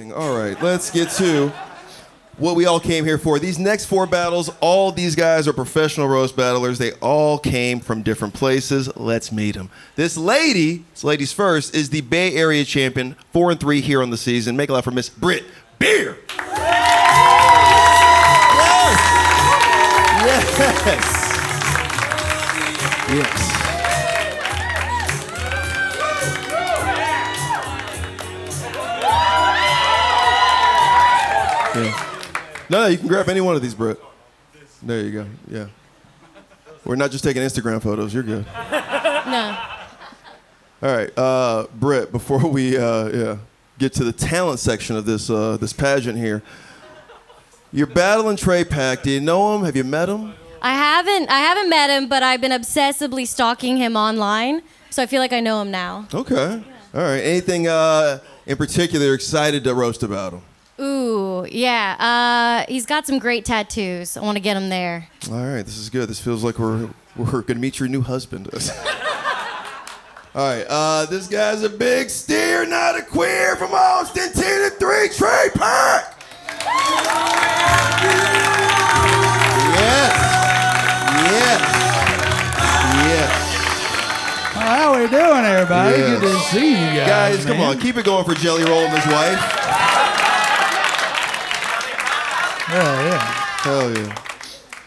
thing. All right, let's get to what we all came here for. These next 4 battles, all these guys are professional roast battlers. They all came from different places. Let's meet them. This ladies first, is the Bay Area champion, 4-3 here on the season. Make a loud for Miss Britt Beer. Yes. Yes. Yeah. No, you can grab any one of these, Britt. There you go. Yeah. We're not just taking Instagram photos. You're good. No. All right, Britt. Before we get to the talent section of this pageant here, you're battling Trey Pack. Do you know him? Have you met him? I haven't met him, but I've been obsessively stalking him online, so I feel like I know him now. Okay. All right. Anything in particular you're excited to roast about him? Ooh, yeah. He's got some great tattoos. I want to get him there. All right, this is good. This feels like we're gonna meet your new husband. All right, this guy's a big steer, not a queer, from Austin, 10-3, Trey Pack. Yes. How we doing, everybody? Yes. Good to see you guys. Come on, keep it going for Jelly Roll and his wife. Hell yeah. Hell yeah.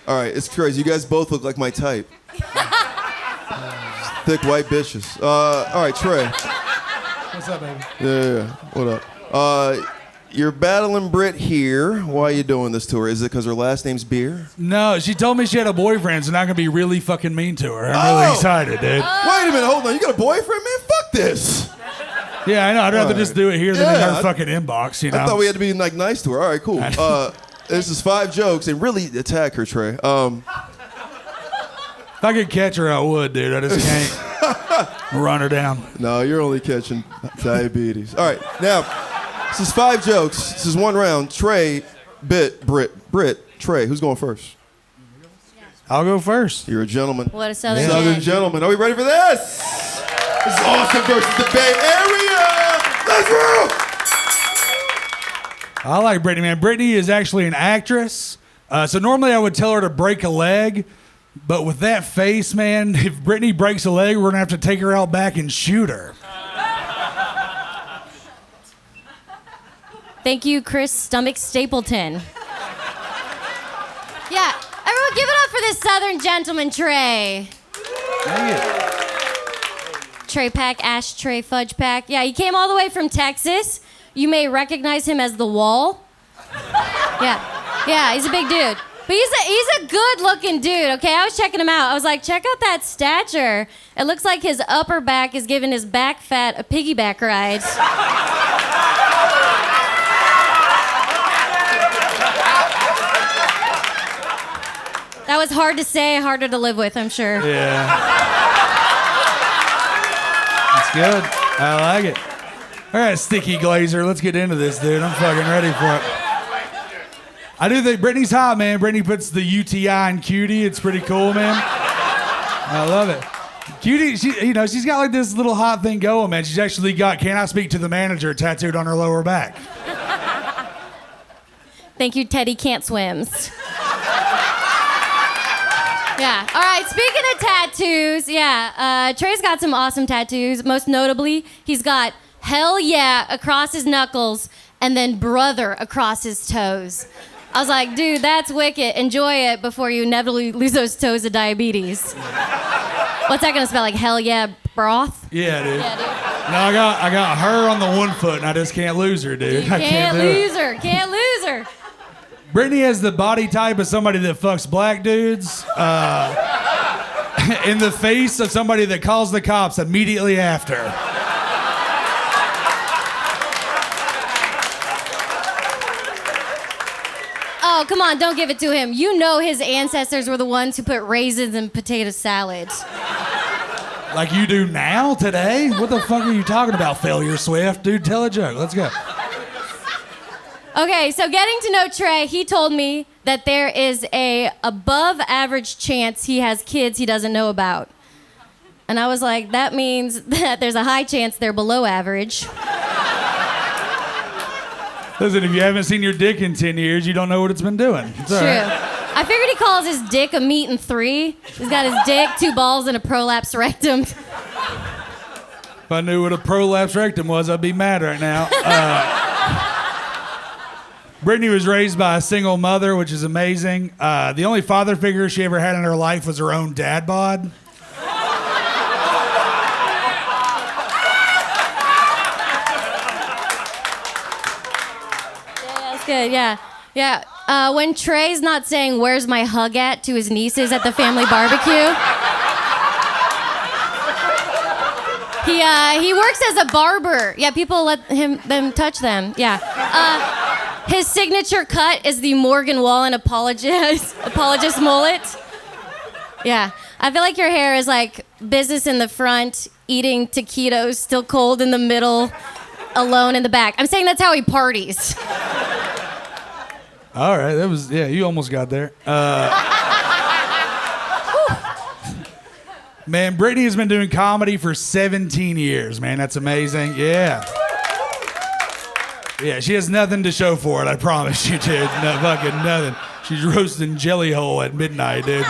All right, it's crazy. You guys both look like my type. Thick white bitches. All right, Trey. What's up, baby? Yeah. What up? You're battling Britt here. Why are you doing this to her? Is it because her last name's Beer? No, she told me she had a boyfriend, so now I'm going to be really fucking mean to her. I'm really excited, dude. Wait a minute, hold on. You got a boyfriend, man? Fuck this. Yeah, I know. I'd rather just do it here than in her fucking inbox, you know? I thought we had to be like nice to her. All right, cool. This is 5 jokes, and really attack her, Trey. If I could catch her, I would, dude. I just can't run her down. No, you're only catching diabetes. All right, now, this is 5 jokes. This is 1 round. Trey, Britt, Trey. Who's going first? I'll go first. You're a gentleman. What a southern Southern gentleman. Are we ready for this? This is Austin versus the Bay Area. Let's roll. I like Brittany, man. Brittany is actually an actress. So normally I would tell her to break a leg. But with that face, man, if Brittany breaks a leg, we're going to have to take her out back and shoot her. Thank you, Chris Stomach Stapleton. Yeah, everyone give it up for this southern gentleman, Trey. Thank you. Trey Pack, Ashtray Fudge Pack. Yeah, he came all the way from Texas. You may recognize him as The Wall. Yeah, he's a big dude. But he's a good-looking dude, okay? I was checking him out. I was like, check out that stature. It looks like his upper back is giving his back fat a piggyback ride. That was hard to say, harder to live with, I'm sure. Yeah. That's good. I like it. All right, Sticky Glazer, let's get into this, dude. I'm fucking ready for it. I do think Brittany's hot, man. Brittany puts the UTI in Cutie. It's pretty cool, man. I love it. Cutie, she's got like this little hot thing going, man. She's actually got "Can I speak to the manager" tattooed on her lower back. Thank you, Teddy Can't Swims. Yeah. All right. Speaking of tattoos, Trey's got some awesome tattoos. Most notably, he's got "Hell Yeah" across his knuckles and then "Brother" across his toes. I was like, dude, that's wicked. Enjoy it before you inevitably lose those toes to diabetes. What's that gonna spell? Like "Hell Yeah" broth? Yeah, dude. Yeah, dude. No, I got her on the one foot, and I just can't lose her, dude. You can't lose her. Can't lose her. Brittany has the body type of somebody that fucks black dudes in the face of somebody that calls the cops immediately after. Oh, come on, don't give it to him. You know his ancestors were the ones who put raisins in potato salads. Like you do now, today? What the fuck are you talking about, Failure Swift? Dude, tell a joke. Let's go. Okay, so getting to know Trey, he told me that there is a above average chance he has kids he doesn't know about. And I was like, that means that there's a high chance they're below average. Listen, if you haven't seen your dick in 10 years, you don't know what it's been doing. It's all True. right. I figured he calls his dick a meat and 3. He's got his dick, 2 balls, and a prolapse rectum. If I knew what a prolapse rectum was, I'd be mad right now. Brittany was raised by a single mother, which is amazing. The only father figure she ever had in her life was her own dad bod. Good, yeah. Yeah. When Trey's not saying, "Where's my hug at?" to his nieces at the family barbecue. He works as a barber. Yeah, people let them touch them. Yeah. His signature cut is the Morgan Wallen apologist mullet. Yeah. I feel like your hair is like business in the front, eating taquitos, still cold in the middle, alone in the back. I'm saying that's how he parties. All right, you almost got there. Man, Brittany has been doing comedy for 17 years, man. That's amazing. Yeah. Yeah, she has nothing to show for it, I promise you, dude. No, fucking nothing. She's roasting jelly hole at midnight, dude.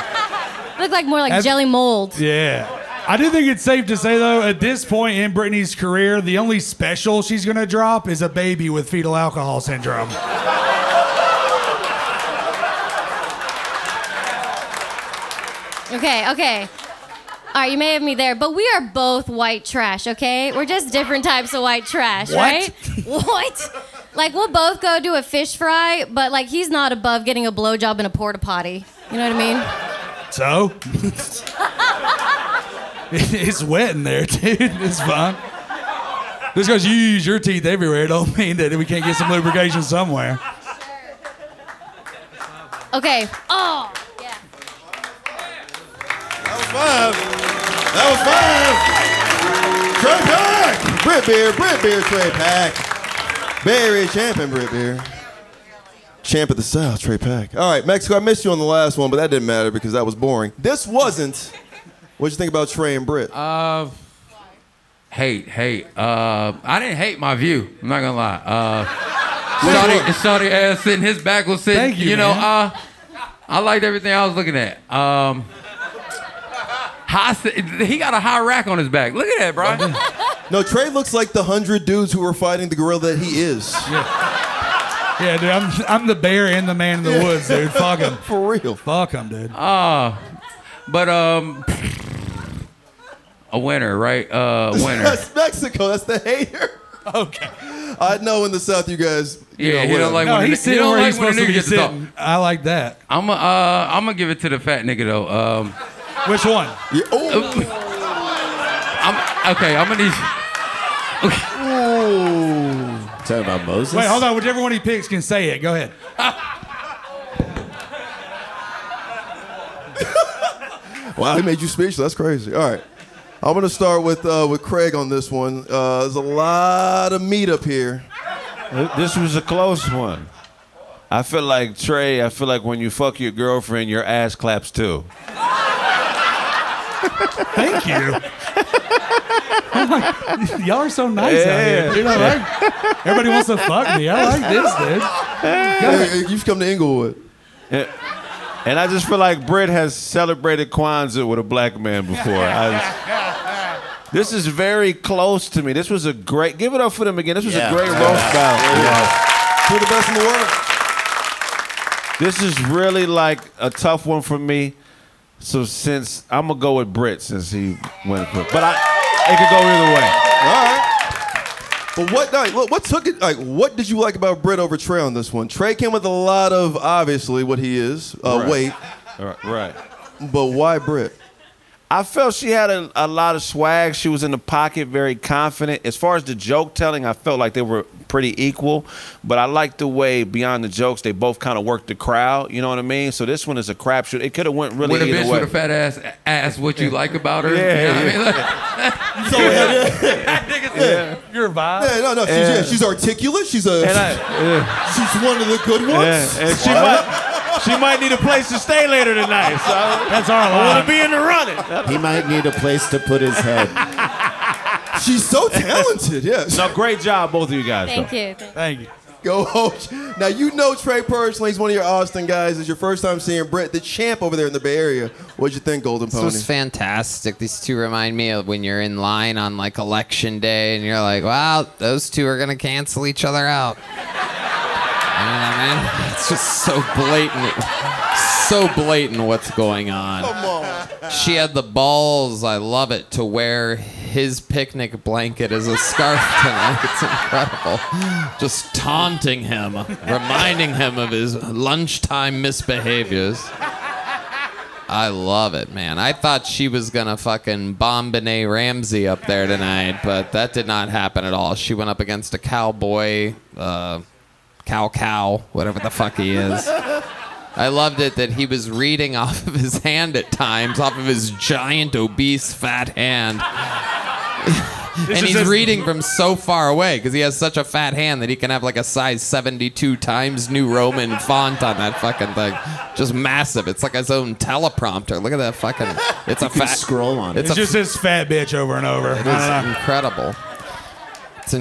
Look like more like jelly mold. Yeah. I do think it's safe to say, though, at this point in Brittany's career, the only special she's going to drop is a baby with fetal alcohol syndrome. Okay. All right, you may have me there, but we are both white trash, okay? We're just different types of white trash, What? right? What? Like, we'll both go do a fish fry, but, like, he's not above getting a blowjob in a porta potty. You know what I mean? So? It's wet in there, dude. It's fine. Just because you use your teeth everywhere don't mean that we can't get some lubrication somewhere. Okay. Oh, yeah. That was 5. Trey Pack. Britt beer, Trey Pack. Berry champion, Britt beer. Champ of the South, Trey Pack. All right, Mexico, I missed you on the last one, but that didn't matter because that was boring. This wasn't. What'd you think about Trey and Britt? Hate. I didn't hate my view. I'm not gonna lie. Shawty ass sitting, his back was sitting. Thank you, know, man. I liked everything I was looking at. He got a high rack on his back. Look at that, bro. No, Trey looks like the 100 dudes who were fighting the gorilla that he is. Yeah, dude, I'm the bear and the man in the woods, dude. Fuck him. For real. Fuck him, dude. But a winner, right? Winner. That's Mexico. That's the hater. Okay. I know in the South you guys. He don't like No, when he's sitting where he's supposed to be gets to talk. sitting. I like that. I'm gonna give it to the fat nigga though. Which one? Yeah. Oh. I'm gonna need. Talking about Moses? Wait, hold on. Whichever one he picks can say it. Go ahead. Wow, he made you speechless. That's crazy. All right. I'm going to start with Kraig on this one. There's a lot of meat up here. This was a close one. I feel like, Trey, when you fuck your girlfriend, your ass claps too. Thank you. Y'all are so nice out here, dude. Everybody wants to fuck me. I like this, dude. Hey, you've come to Inglewood. And I just feel like Britt has celebrated Kwanzaa with a black man before. This is very close to me. This was a great, give it up for them again. This was a great roast battle. Two of the best in the world. This is really like a tough one for me. So since, I'm gonna go with Britt since he went for it. But it could go either way. All right. But what took it, like, what did you like about Britt over Trey on this one? Trey came with a lot of, obviously, what he is, weight. Right. But why Britt? I felt she had a lot of swag. She was in the pocket, very confident. As far as the joke telling, I felt like they were pretty equal. But I liked the way, beyond the jokes, they both kind of worked the crowd. You know what I mean? So this one is a crapshoot. It could have went really either way. When a bitch with a fat ass asked what you like about her. Yeah. You know what I mean? You're a vibe. Yeah, no. She's articulate. She's one of the good ones. And she might need a place to stay later tonight. So That's our I line. want to be in the running. He might need a place to put his head. She's so talented, yes. No, great job, both of you guys. Thank you. Thank you. Go Hoach. Now, you know Trey personally. He's one of your Austin guys. It's your first time seeing Britt, the champ over there in the Bay Area. What'd you think, Golden Pony? This was fantastic. These two remind me of when you're in line on like election day and you're like, wow, those two are going to cancel each other out. You know what I mean? It's just so blatant. So blatant what's going on. Come on. She had the balls, I love it, to wear his picnic blanket as a scarf tonight. It's incredible. Just taunting him, reminding him of his lunchtime misbehaviors. I love it, man. I thought she was gonna fucking bomb Benet Ramsey up there tonight, but that did not happen at all. She went up against a cowboy, cow, whatever the fuck he is. I loved it that he was reading off of his hand at times, off of his giant, obese, fat hand. And he's reading from so far away because he has such a fat hand that he can have like a size 72 Times New Roman font on that fucking thing. Just massive. It's like his own teleprompter. Look at that fucking... It's a fat... Scroll on it. It's just this fat bitch over and over. It is incredible. It's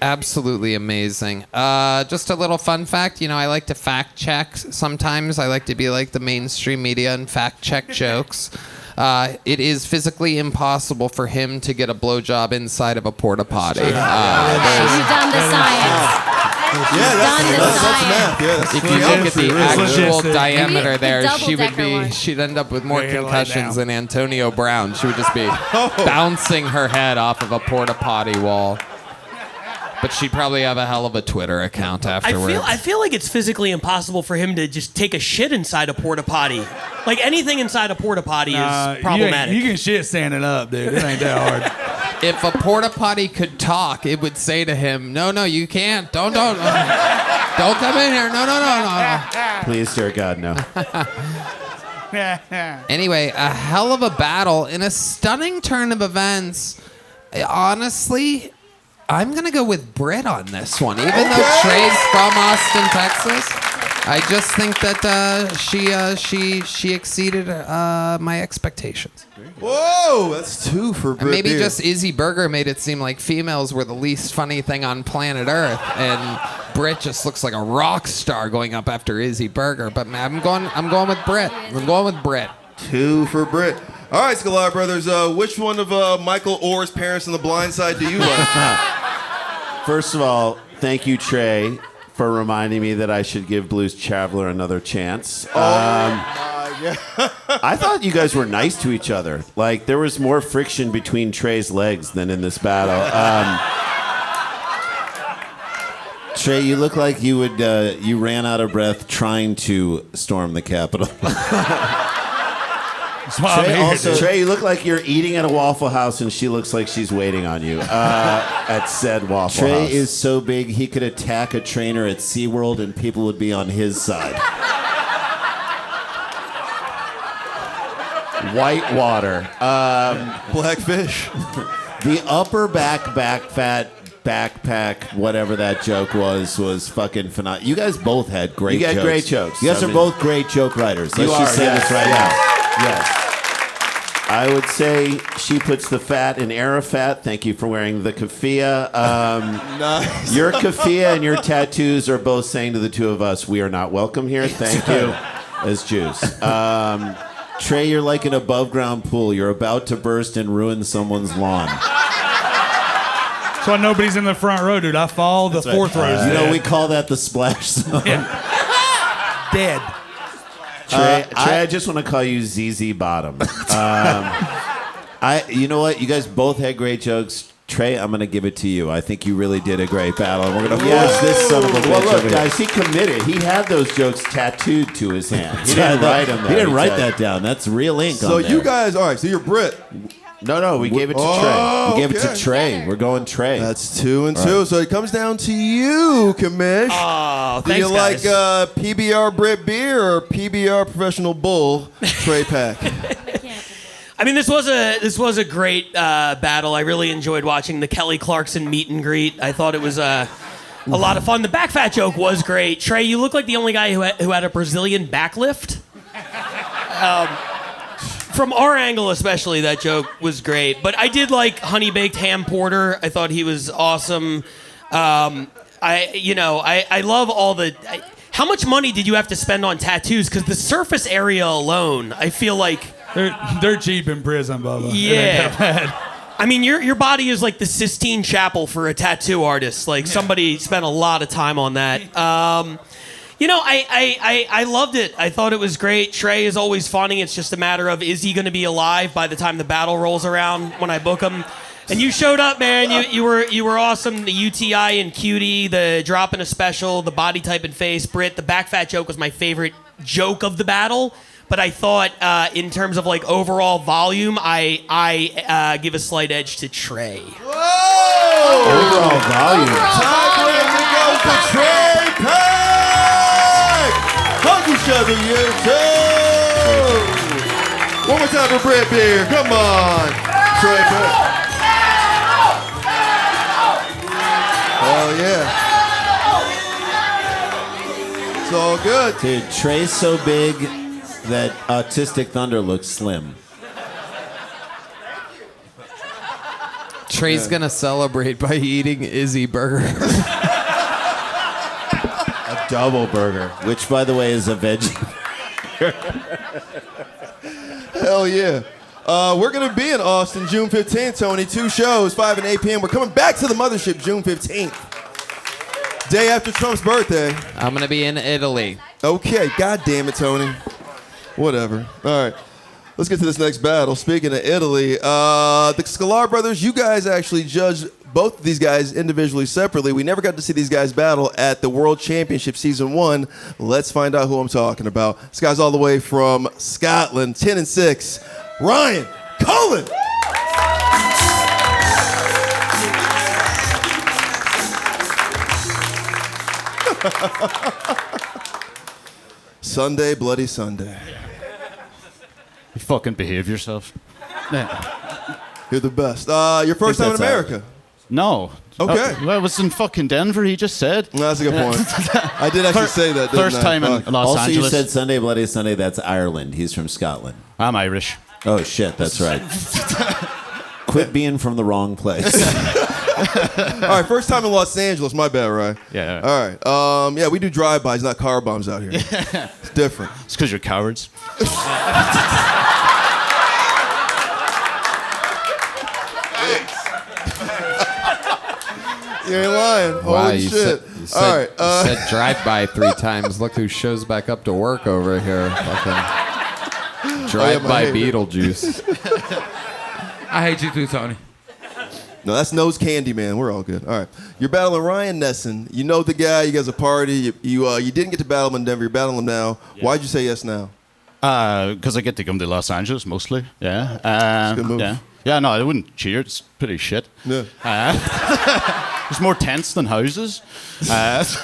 absolutely amazing. Just a little fun fact. You know, I like to fact check sometimes. I like to be like the mainstream media and fact check jokes. It is physically impossible for him to get a blowjob inside of a porta potty. You've done the science. Yeah, that's math. Yeah, that's If you look at the actual Logistic. diameter Maybe the there, double-decker one. she'd end up with more Yeah, like concussions now. than Antonio Brown. She would just be bouncing her head off of a porta potty wall. But she'd probably have a hell of a Twitter account afterwards. I feel like it's physically impossible for him to just take a shit inside a porta potty. Like anything inside a porta potty is problematic. You can shit standing up, dude. It ain't that hard. If a porta potty could talk, it would say to him, "No, you can't. Don't come in here. No. Please, dear God, no. Anyway, a hell of a battle in a stunning turn of events. Honestly, I'm gonna go with Britt on this one, even though Trey's from Austin, Texas. I just think that she exceeded my expectations. Whoa, that's 2 for Britt. Maybe Beer. just Izzy Burger made it seem like females were the least funny thing on planet Earth, and Britt just looks like a rock star going up after Izzy Burger. But man, I'm going with Britt. I'm going with Britt. 2 for Britt. All right, Sklar Brothers, which one of Michael Orr's parents in The Blind Side do you like? First of all, thank you, Trey, for reminding me that I should give Blues Traveler another chance. I thought you guys were nice to each other. Like, there was more friction between Trey's legs than in this battle. Trey, you look like you ran out of breath trying to storm the Capitol. Trey, you look like you're eating at a Waffle House and she looks like she's waiting on you at said Waffle House. Trey is so big he could attack a trainer at SeaWorld and people would be on his side. Whitewater. Blackfish. The upper fat backpack, whatever that joke was fucking phenomenal. You guys both had great jokes. You got great jokes. You guys are both great joke writers. Let's just say this right now. Yes. I would say she puts the fat in Arafat. Thank you for wearing the keffiyeh. Nice. Your keffiyeh and your tattoos are both saying to the two of us, we are not welcome here. Thank you. As Jews. Trey, you're like an above-ground pool. You're about to burst and ruin someone's lawn. That's why nobody's in the front row, dude. I fall. The fourth row is You know, dead. we call that the splash zone. Dead. Trey, I just want to call you ZZ Bottom. You know what? You guys both had great jokes. Trey, I'm going to give it to you. I think you really did a great battle. And we're going to force this son of a bitch Well, look, over here. guys, he committed. He had those jokes tattooed to his hand. He didn't write them. He didn't write that down. That's real ink So on there. you guys, all right, so you're Britt. No, we gave it to Trey. We gave it to Trey. We're going Trey. That's 2 and 2. So it comes down to you, Kamish. Oh, Do thanks, you like guys. PBR Britt beer or PBR Professional Bull Trey Pack? I mean, this was a great battle. I really enjoyed watching the Kelly Clarkson meet and greet. I thought it was a lot of fun. The back fat joke was great. Trey, you look like the only guy who had a Brazilian backlift. From our angle especially, that joke was great. But I did like Honey Baked Ham Porter. I thought he was awesome. I love all the. How much money did you have to spend on tattoos? Because the surface area alone, I feel like they're cheap in prison, Bubba. Yeah. I mean, your body is like the Sistine Chapel for a tattoo artist. Like somebody spent a lot of time on that. I loved it. I thought it was great. Trey is always funny. It's just a matter of, is he going to be alive by the time the battle rolls around when I book him? And you showed up, man. You were awesome. The UTI and cutie, the drop in a special, the body type and face. Britt, the back fat joke was my favorite joke of the battle. But I thought, in terms of like overall volume, I give a slight edge to Trey. Whoa! Overall volume. Tiebreaker goes to Trey Kraig. Hug each other, you two. One more time for Britt Beer. Come on, Trey Kraig. Oh yeah. It's all good. Dude, Trey's so big that Autistic Thunder looks slim. Trey's gonna celebrate by eating Izzy Burger. A double burger, which by the way is a veggie. Hell yeah. We're going to be in Austin June 15th, Tony. 2 shows, 5 and 8 p.m. We're coming back to the mothership June 15th. Day after Trump's birthday. I'm gonna be in Italy. Okay, god damn it, Tony. Whatever. All right. Let's get to this next battle. Speaking of Italy, the Sklar Brothers, you guys actually judged both of these guys individually separately. We never got to see these guys battle at the World Championship Season 1. Let's find out who I'm talking about. This guy's all the way from Scotland, 10-6. Ryan Cullen. Sunday, bloody Sunday. You fucking behave yourself. You're the best. Your first time in America? No. Okay. Well, I was in fucking Denver, he just said. No, that's a good point. I did actually say that, didn't First I? time in Los also, Angeles. you said Sunday, bloody Sunday. That's Ireland. He's from Scotland. I'm Irish. Oh, shit. That's right. Quit being from the wrong place. All right, first time in Los Angeles. My bad, right? Yeah. All right. Yeah, we do drive-bys, not car bombs out here. It's different. It's because you're cowards. You ain't lying. Wow, Holy you shit. said, All right. you said drive-by 3 times. Look who shows back up to work over here. Fucking drive-by Beetlejuice. I hate you too, Tony. No, that's Nose Candy, man. We're all good. All right. You're battling Ryan Nesen. You know the guy. You guys a party. You didn't get to battle him in Denver. You're battling him now. Yeah. Why'd you say yes now? Because I get to come to Los Angeles mostly. Yeah. It's a good move. Yeah. Yeah, no, I wouldn't cheer. It's pretty shit. Yeah. There's more tents than houses. This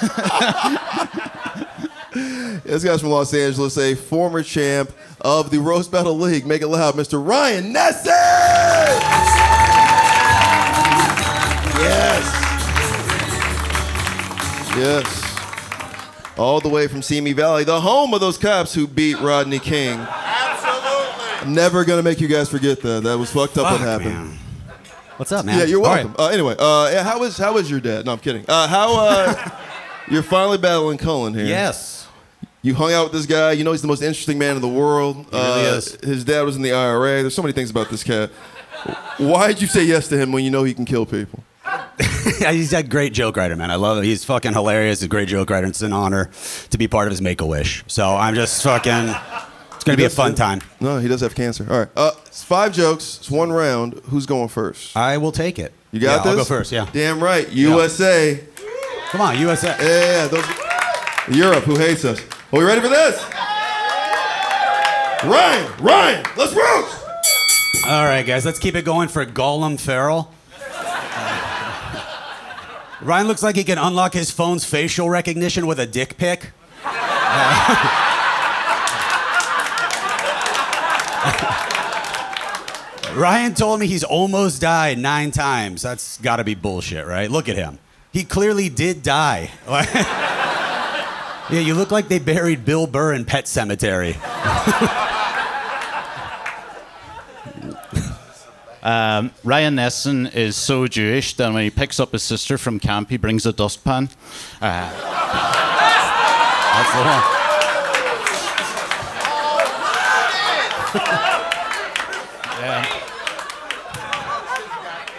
guy's from Los Angeles, a former champ of the Roast Battle League. Make it loud, Mr. Ryan Nesen! Yes. Yes. All the way from Simi Valley, the home of those cops who beat Rodney King. Absolutely. Never gonna make you guys forget that. That was fucked up what happened. Man. What's up, man? Yeah, you're welcome. Right. Anyway, how was your dad? No, I'm kidding. You're finally battling Cullen here. Yes. You hung out with this guy. You know he's the most interesting man in the world. He really is. His dad was in the IRA. There's so many things about this cat. Why did you say yes to him when you know he can kill people? He's a great joke writer, man. I love it. He's fucking hilarious. He's a great joke writer. It's an honor to be part of his Make-A-Wish. So I'm just fucking... It's going to be a fun time. No, he does have cancer. All right. It's 5 jokes. It's 1 round. Who's going first? I will take it. You got this? I'll go first, yeah. Damn right. USA. Yeah. Come on, USA. Yeah. Europe, who hates us. Are we ready for this? Ryan, let's roast. All right, guys, let's keep it going for Gollum Farrell. Ryan looks like he can unlock his phone's facial recognition with a dick pic. Ryan told me he's almost died 9 times. That's gotta be bullshit, right? Look at him. He clearly did die. Yeah, you look like they buried Bill Burr in Pet Cemetery. Ryan Nesen is so Jewish that when he picks up his sister from camp, he brings a dustpan. That's the one. Yeah.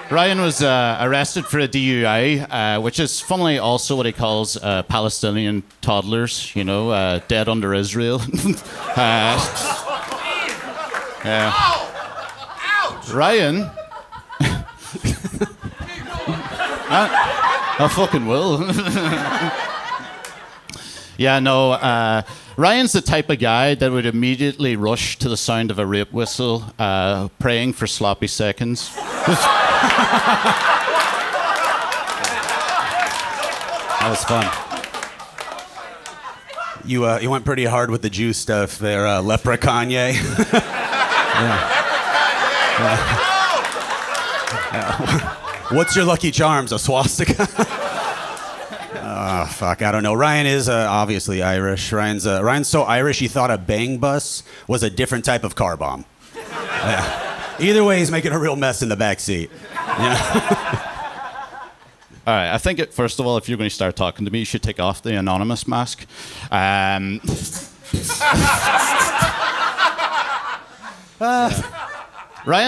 Ryan was arrested for a DUI, which is funnily also what he calls Palestinian toddlers, dead under Israel. Ryan. I fucking will. Ryan's the type of guy that would immediately rush to the sound of a rape whistle, praying for sloppy seconds. That was fun. You went pretty hard with the Jew stuff there, Leprechaun. Yeah. What's your lucky charms? A swastika? Oh, fuck, I don't know. Ryan is obviously Irish. Ryan's so Irish he thought a bang bus was a different type of car bomb. Either way, he's making a real mess in the back seat. All right, I think, first of all, if you're going to start talking to me, you should take off the anonymous mask. Ryan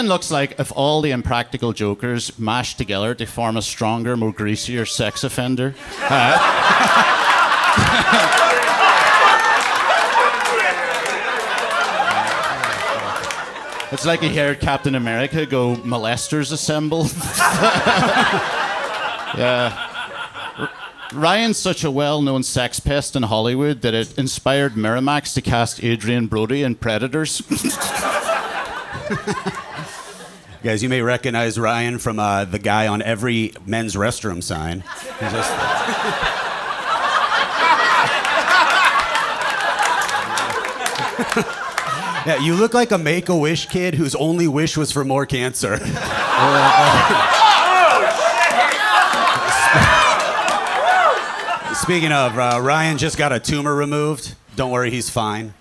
looks like if all the impractical jokers mashed together to form a stronger, more greasier sex offender. It's like you hear Captain America go, molesters assemble. Yeah. Ryan's such a well-known sex pest in Hollywood that it inspired Miramax to cast Adrian Brody in Predators. Guys, you may recognize Ryan from the guy on every men's restroom sign. He's just... Yeah, you look like a Make-A-Wish kid whose only wish was for more cancer. Speaking of, Ryan just got a tumor removed. Don't worry, he's fine.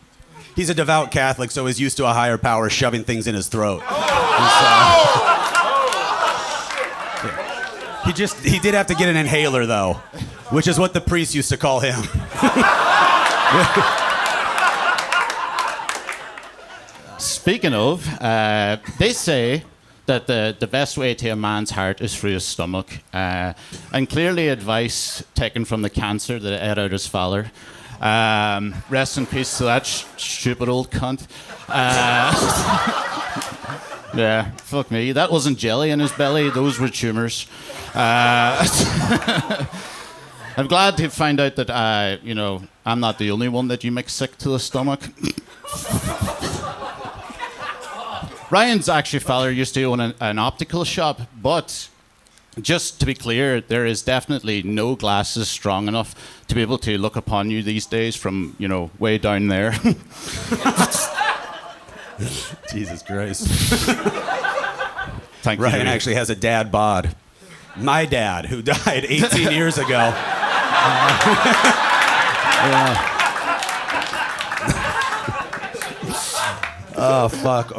He's a devout Catholic, so he's used to a higher power shoving things in his throat. He did have to get an inhaler, though, which is what the priest used to call him. Speaking of, they say that the best way to a man's heart is through his stomach. And clearly advice taken from the cancer that ate out his father. Rest in peace to that stupid old cunt. Yeah, fuck me. That wasn't jelly in his belly. Those were tumors. I'm glad to find out that, I'm not the only one that you make sick to the stomach. Ryan's actually father used to own an optical shop, but just to be clear, there is definitely no glasses strong enough to be able to look upon you these days from, way down there. Jesus Christ. Thank you. Ryan actually has a dad bod. My dad, who died 18 years ago. Oh, fuck.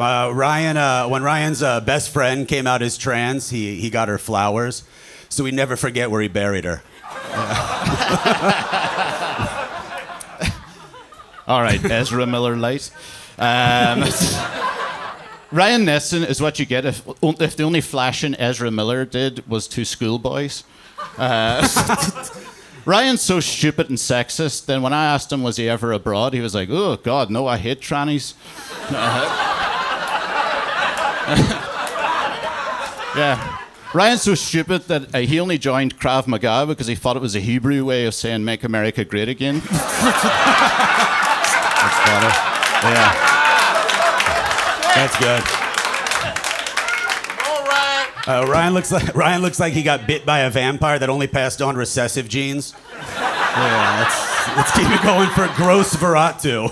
When Ryan's best friend came out as trans, he got her flowers, so we never forget where he buried her. All right, Ezra Miller Light. Ryan Nesen is what you get if the only flashing Ezra Miller did was two schoolboys. Ryan's so stupid and sexist, then when I asked him was he ever abroad, he was like, oh, God, no, I hate trannies. Yeah. Ryan's so stupid that he only joined Krav Maga because he thought it was a Hebrew way of saying make America great again. That's funny. Yeah. That's good. Ryan looks like he got bit by a vampire that only passed on recessive genes. Yeah, let's keep it going for gross Veratu.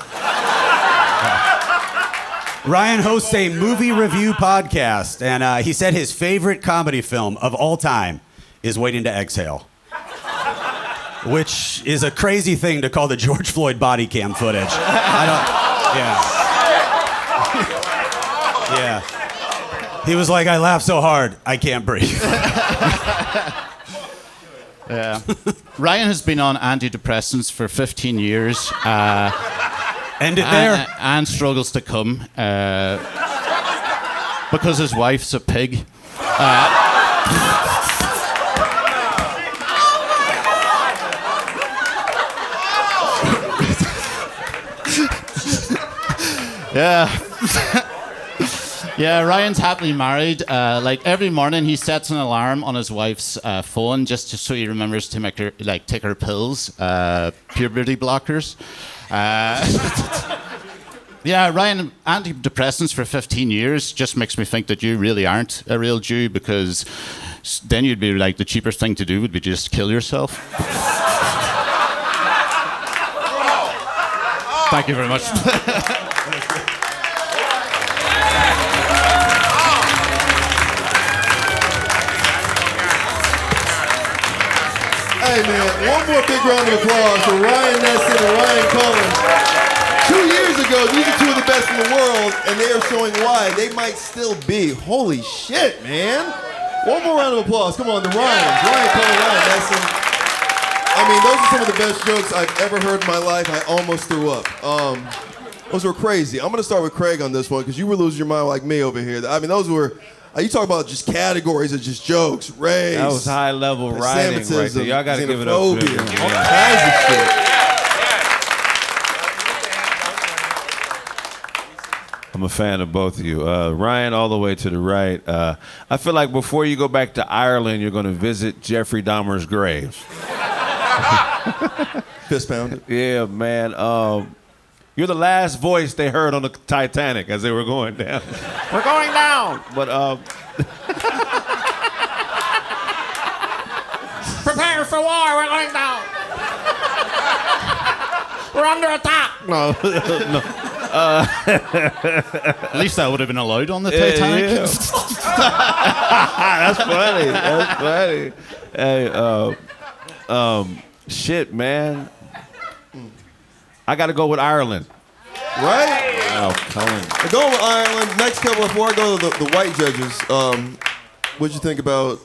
Ryan hosts a movie review podcast, and he said his favorite comedy film of all time is Waiting to Exhale, which is a crazy thing to call the George Floyd body cam footage. Yeah. He was like, I laugh so hard, I can't breathe. Yeah. Ryan has been on antidepressants for 15 years. End it there. And struggles to come because his wife's a pig. Yeah. Yeah, Ryan's happily married. Like every morning, he sets an alarm on his wife's phone just so he remembers to make her take her pills, puberty blockers. Yeah, Ryan, antidepressants for 15 years just makes me think that you really aren't a real Jew, because then you'd be like, the cheapest thing to do would be just kill yourself. Thank you very much. Hey man, one more big round of applause for Ryan Nesen and Ryan Cullen. 2 years ago, these are two of the best in the world, and they are showing why they might still be. Holy shit, man. One more round of applause. Come on, the Ryans. Ryan Cullen, Ryan Nesen. I mean, those are some of the best jokes I've ever heard in my life. I almost threw up. Those were crazy. I'm going to start with Kraig on this one, because you were losing your mind like me over here. I mean, those were... You talk about just categories of just jokes, race. That was high level writing right there. Y'all gotta give it up. All kinds of shit. I'm a fan of both of you. Ryan, all the way to the right. I feel like before you go back to Ireland, you're going to visit Jeffrey Dahmer's grave. Fist pounded. Yeah, man. You're the last voice they heard on the Titanic as they were going down. We're going down. But prepare for war. We're going down. We're under attack. No. At least that would have been allowed on the Titanic. Yeah. That's funny. That's funny. Hey, shit, man. I got to go with Ireland. Right? Wow, Cullen. We're going with Ireland. Next couple, before I go to the white judges, what'd you think about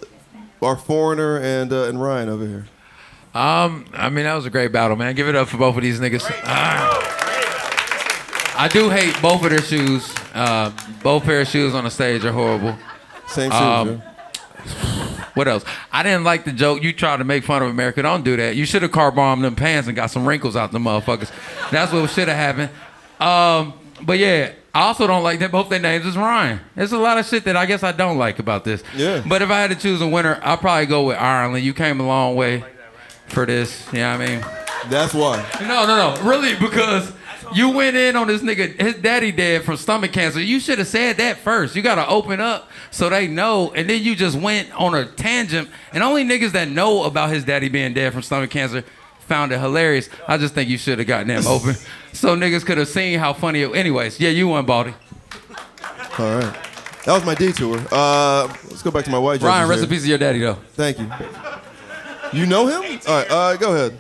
our foreigner and Ryan over here? I mean, that was a great battle, man. Give it up for both of these niggas. I do hate both of their shoes. Both pair of shoes on the stage are horrible. Same shoes, man. What else? I didn't like the joke. You tried to make fun of America. Don't do that. You should have car bombed them pants and got some wrinkles out the motherfuckers. That's what should have happened. But yeah, I also don't like that both their names is Ryan. There's a lot of shit that I guess I don't like about this. Yeah. But if I had to choose a winner, I'd probably go with Ireland. You came a long way for this. You know what I mean? That's why. No. Really, because you went in on this nigga, his daddy dead from stomach cancer. You should have said that first. You got to open up so they know. And then you just went on a tangent. And only niggas that know about his daddy being dead from stomach cancer found it hilarious. I just think you should have gotten them open so niggas could have seen how funny it. Anyways, yeah, you won, Baldy. All right. That was my detour. Let's go back to my white judges. Ryan, recipes of your daddy, though. Thank you. You know him? All right, go ahead.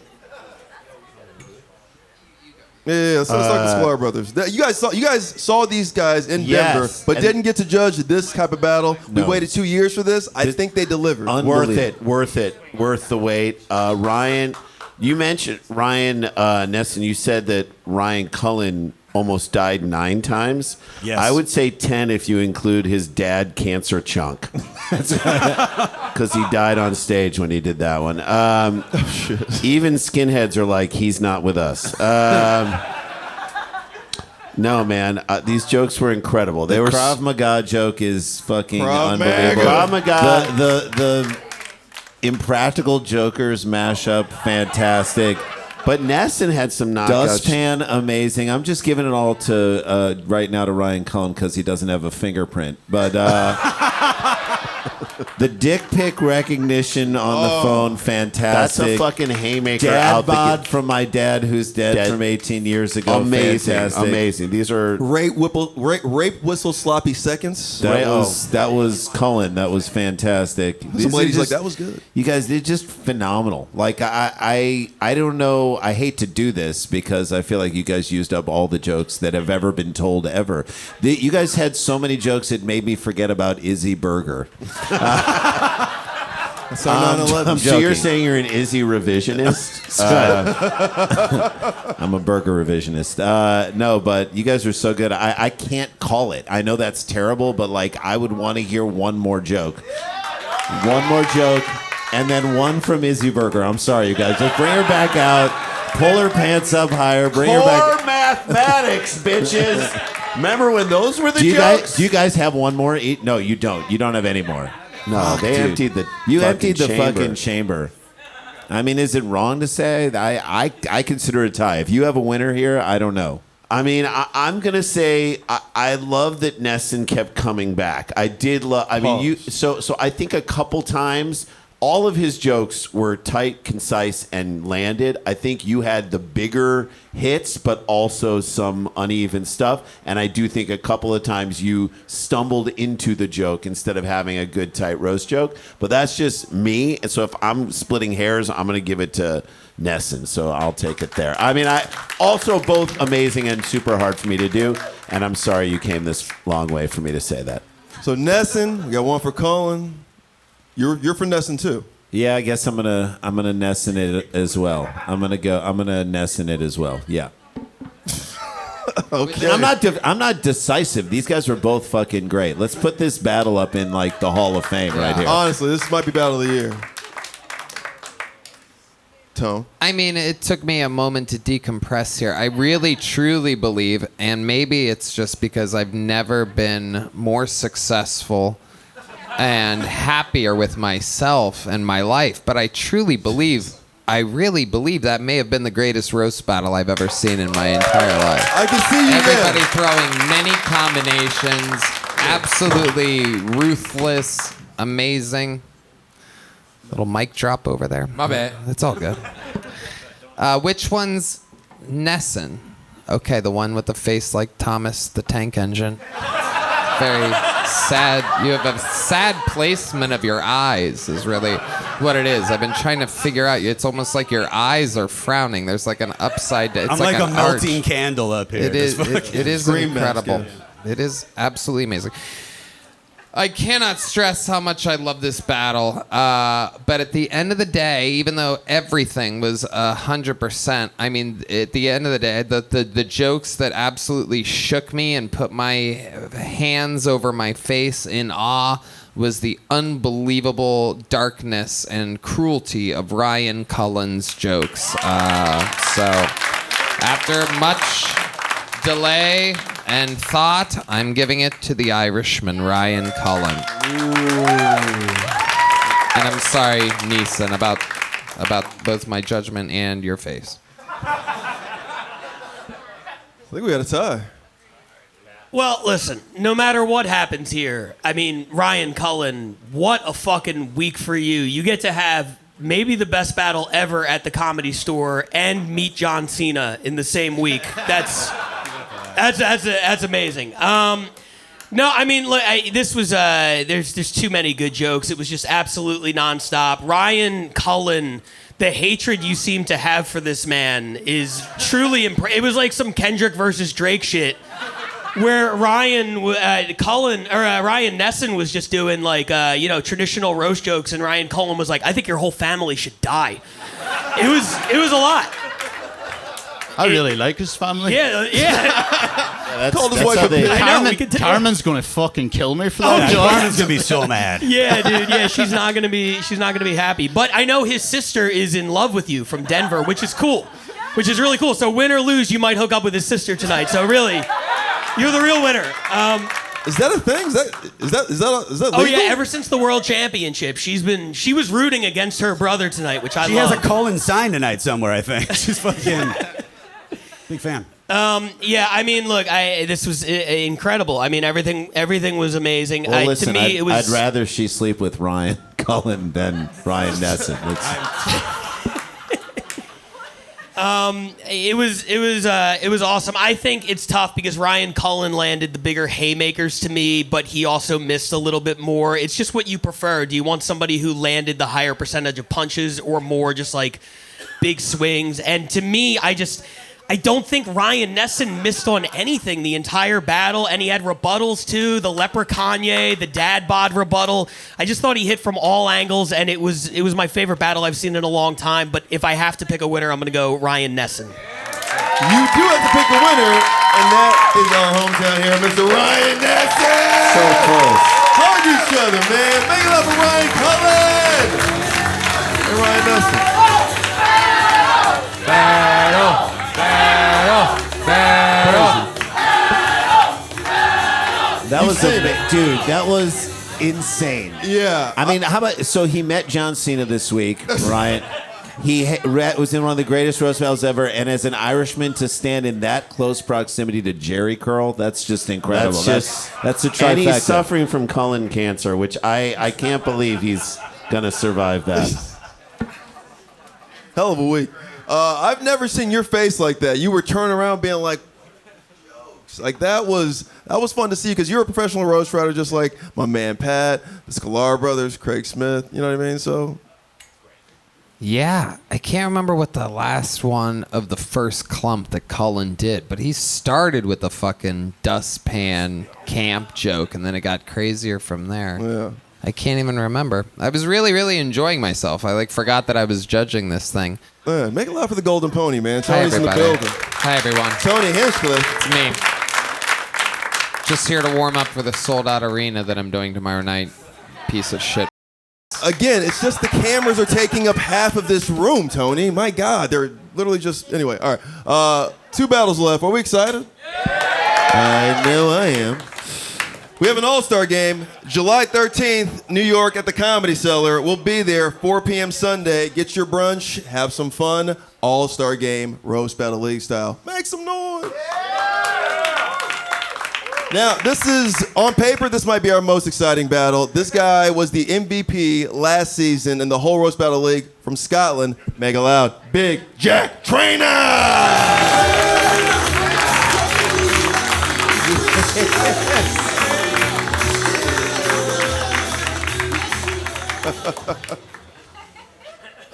Yeah, so let's start the Sklar Brothers. You guys saw these guys in Denver, but didn't get to judge this type of battle. No. We waited 2 years for this. I think they delivered. Worth the wait. Ryan, you mentioned Ryan Nesen. You said that Ryan Cullen almost died 9 times. Yes. I would say 10 if you include his dad cancer chunk. Because he died on stage when he did that one. Even skinheads are like, he's not with us. No, man. These jokes were incredible. The Krav Maga joke is fucking unbelievable. Krav Maga. The Impractical Jokers mashup, fantastic. But Nesen had some knockouts. Dustpan, amazing. I'm just giving it all to right now to Ryan Cullen because he doesn't have a fingerprint. But The dick pic recognition on the phone, fantastic. That's a fucking haymaker. Dad bod from my dad, who's dead from 18 years ago. Amazing, fantastic. amazing. These are Rape whistle sloppy seconds. That was Cullen. That was fantastic. Some ladies like that was good. You guys did just phenomenal. Like I don't know. I hate to do this because I feel like you guys used up all the jokes that have ever been told ever. You guys had so many jokes it made me forget about Izzy Burger. That's our 9/11. So you're saying you're an Izzy revisionist? I'm a burger revisionist. No, but you guys are so good. I can't call it. I know that's terrible, but like I would want to hear one more joke. One more joke, and then one from Izzy Burger. I'm sorry, you guys. Just bring her back out. Pull her pants up higher. Bring her back. core mathematics, bitches. Remember when those were the Do you guys have one more? No, you don't. You don't have any more. No, they emptied the. You fucking emptied the chamber. fucking chamber. I mean, is it wrong to say? I consider it a tie. If you have a winner here, I don't know. I mean, I'm gonna say I love that Nesen kept coming back. I did love. I mean, So I think a couple times. All of his jokes were tight, concise, and landed. I think you had the bigger hits, but also some uneven stuff. And I do think a couple of times you stumbled into the joke instead of having a good, tight roast joke. But that's just me. And so if I'm splitting hairs, I'm going to give it to Nesen. So I'll take it there. I mean, I also both amazing and super hard for me to do. And I'm sorry you came this long way for me to say that. So Nesen, we got one for Cullen. You're for Nesen too. Yeah, I guess I'm gonna Nesen it as well. I'm gonna Nesen it as well. Yeah. Okay. I'm not decisive. These guys are both fucking great. Let's put this battle up in like the Hall of Fame right here. Honestly, this might be battle of the year. Tone. I mean, it took me a moment to decompress here. I really, truly believe, and maybe it's just because I've never been more successful and happier with myself and my life, but I really believe that may have been the greatest roast battle I've ever seen in my entire life. I can see you Everybody there. throwing many combinations, absolutely ruthless, amazing. Little mic drop over there. My bad. It's all good. Which one's Nesen? Okay, the one with the face like Thomas the Tank Engine. Very sad. You have a sad placement of your eyes is really what it is. I've been trying to figure out. It's almost like your eyes are frowning. There's like an upside. It's I'm like a an melting arch. candle up here. It is. It is incredible. mask, It is absolutely amazing. I cannot stress how much I love this battle. But at the end of the day, even though everything was 100%, I mean, at the end of the day, the jokes that absolutely shook me and put my hands over my face in awe was the unbelievable darkness and cruelty of Ryan Cullen's jokes. So after much delay and thought, I'm giving it to the Irishman, Ryan Cullen. And I'm sorry, Nesen, about both my judgment and your face. I think we got a tie. Well, listen, no matter what happens here, I mean, Ryan Cullen, what a fucking week for you. You get to have maybe the best battle ever at the Comedy Store and meet John Cena in the same week. That's amazing. No, I mean, look, this was there's too many good jokes. It was just absolutely nonstop. Ryan Cullen, the hatred you seem to have for this man is truly it was like some Kendrick versus Drake shit, where Ryan Nesen was just doing like traditional roast jokes, and Ryan Cullen was like, "I think your whole family should die." It was a lot. I really like his family. Yeah. Called his wife a bitch. Carmen's gonna fucking kill me for that. Carmen's gonna be so mad. Yeah, dude. Yeah, she's not gonna be happy. But I know his sister is in love with you from Denver, which is cool, which is really cool. So win or lose, you might hook up with his sister tonight. So really, you're the real winner. Is that a thing? Is that legal? Oh yeah, ever since the World Championship, she was rooting against her brother tonight, which I love. She has a Cullen sign tonight somewhere, I think. She's fucking big fan. Yeah, I mean, look, this was incredible. I mean, everything was amazing. Well, listen, to me, it was. I'd rather she sleep with Ryan Cullen than Ryan Nesen. It was awesome. I think it's tough because Ryan Cullen landed the bigger haymakers to me, but he also missed a little bit more. It's just what you prefer. Do you want somebody who landed the higher percentage of punches or more just like big swings? And to me, I don't think Ryan Nesen missed on anything the entire battle, and he had rebuttals too. The Leprechaunier, the dad bod rebuttal. I just thought he hit from all angles, and it was my favorite battle I've seen in a long time. But if I have to pick a winner, I'm going to go Ryan Nesen. You do have to pick a winner, and that is our hometown hero, Mr. Ryan Nesen. So close. Hug each other, man. Make it up for Ryan Cullen and Ryan Nesen. Battle. That was dude. That was insane. Yeah. I mean, how about so he met John Cena this week, Ryan. He was in one of the greatest roast battles ever, and as an Irishman to stand in that close proximity to Jerry Curl, that's just incredible. That's a trifecta. And he's suffering from colon cancer, which I can't believe he's gonna survive that. Hell of a week. I've never seen your face like that. You were turning around being like, jokes. Like that was fun to see because you're a professional roast writer just like my man Pat, the Sklar Brothers, Kraig Smith, you know what I mean? So yeah, I can't remember what the last one of the first clump that Cullen did, but he started with a fucking dustpan camp joke and then it got crazier from there. Yeah. I can't even remember. I was really, really enjoying myself. I forgot that I was judging this thing. Man, make a laugh for the Golden Pony, man. Tony's Hi, in the building. Hi, everyone. Tony Hinchcliffe. It's me. Just here to warm up for the sold-out arena that I'm doing tomorrow night. Piece of shit. Again, it's just the cameras are taking up half of this room, Tony. My God, they're literally just... Anyway, all right. 2 battles left. Are we excited? I know I am. We have an all-star game, July 13th, New York at the Comedy Cellar. We'll be there, 4 p.m. Sunday. Get your brunch, have some fun. All-star game, Roast Battle League style. Make some noise. Now, this is, on paper, this might be our most exciting battle. This guy was the MVP last season in the whole Roast Battle League from Scotland. Make it loud. Big Jack Traynor!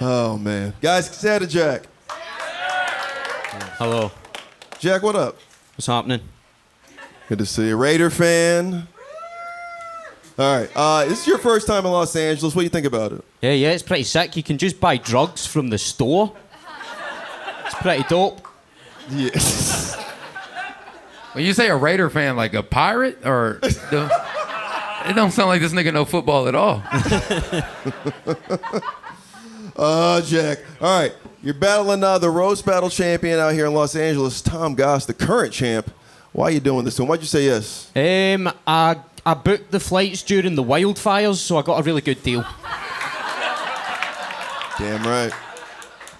Oh, man. Guys, say hi to Jack. Hello. Jack, what up? What's happening? Good to see you. Raider fan. All right. This is your first time in Los Angeles. What do you think about it? Yeah, it's pretty sick. You can just buy drugs from the store. It's pretty dope. Yeah. When you say a Raider fan, like a pirate? Or... It don't sound like this nigga know football at all. Jack. All right. You're battling the roast battle champion out here in Los Angeles, Tom Goss, the current champ. Why are you doing this to him? Why'd you say yes? I booked the flights during the wildfires, so I got a really good deal. Damn right.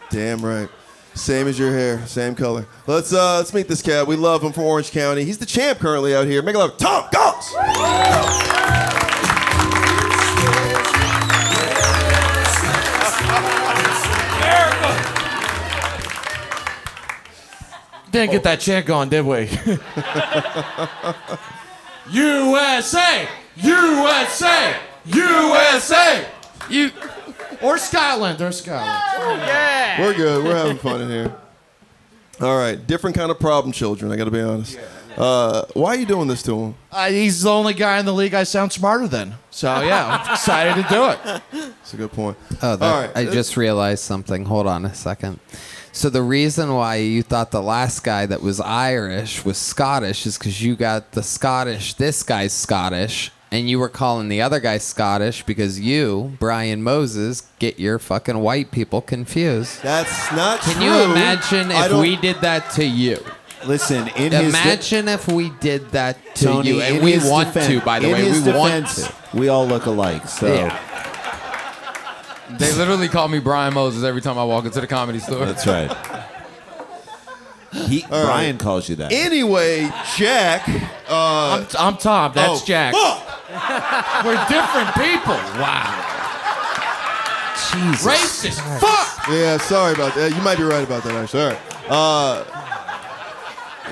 Damn right. Same as your hair, same color. Let's meet this cat. We love him from Orange County. He's the champ currently out here. Make it loud. Tom Goss! Didn't get that chant going, did we? USA! USA! USA! Or Scotland. Oh, yeah. We're good. We're having fun in here. All right. Different kind of problem children, I got to be honest. Why are you doing this to him? He's the only guy in the league I sound smarter than. So, yeah, I'm excited to do it. That's a good point. All right. I just realized something. Hold on a second. So the reason why you thought the last guy that was Irish was Scottish is because you got the Scottish, this guy's Scottish, and you were calling the other guy Scottish because you, Brian Moses, get your fucking white people confused. That's not true. Can you imagine if we did that to you? Listen, imagine if we did that to Tony, you, and we want to, by the way. We want to. We all look alike, so... Yeah. They literally call me Brian Moses every time I walk into the Comedy Store. That's right. Brian calls you that. Anyway, Jack. I'm Tom. That's Jack. Fuck! We're different people. Wow. Jesus. Racist. Fuck! Yeah, sorry about that. You might be right about that, actually. All right.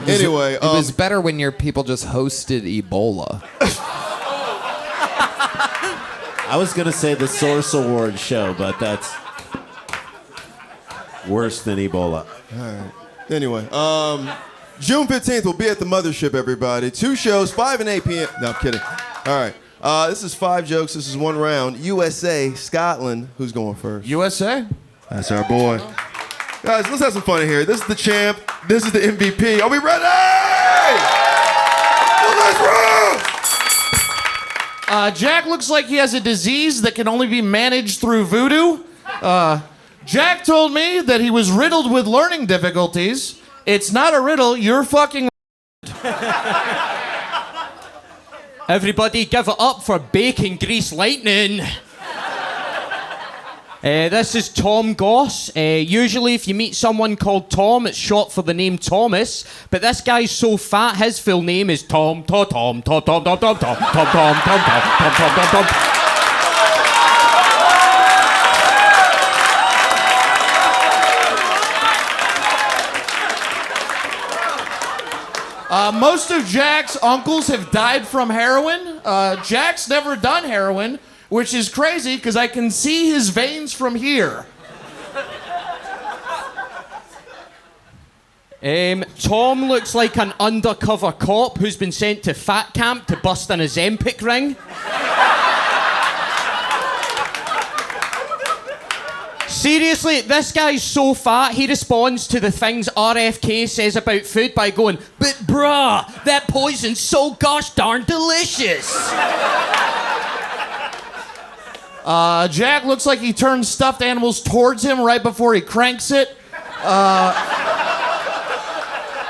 Anyway. It was better when your people just hosted Ebola. I was going to say the Source Award show, but that's worse than Ebola. All right. Anyway, June 15th, we'll be at the Mothership, everybody. 2 shows, 5 and 8 p.m. No, I'm kidding. All right. This is 5 jokes. This is 1 round. USA, Scotland. Who's going first? USA? That's our boy. Guys, let's have some fun in here. This is the champ. This is the MVP. Are we ready? Let's roll! Jack looks like he has a disease that can only be managed through voodoo. Jack told me that he was riddled with learning difficulties. It's not a riddle, you're fucking. Everybody give it up for Bacon Grease Lightning. This is Tom Goss. Usually if you meet someone called Tom, it's short for the name Thomas. But this guy's so fat, his full name is Tom. Most of Jack's uncles have died from heroin. Jack's never done heroin, which is crazy because I can see his veins from here. Tom looks like an undercover cop who's been sent to fat camp to bust in a Zempic ring. Seriously, this guy's so fat, he responds to the things RFK says about food by going, "But bruh, that poison's so gosh darn delicious." Jack looks like he turns stuffed animals towards him right before he cranks it.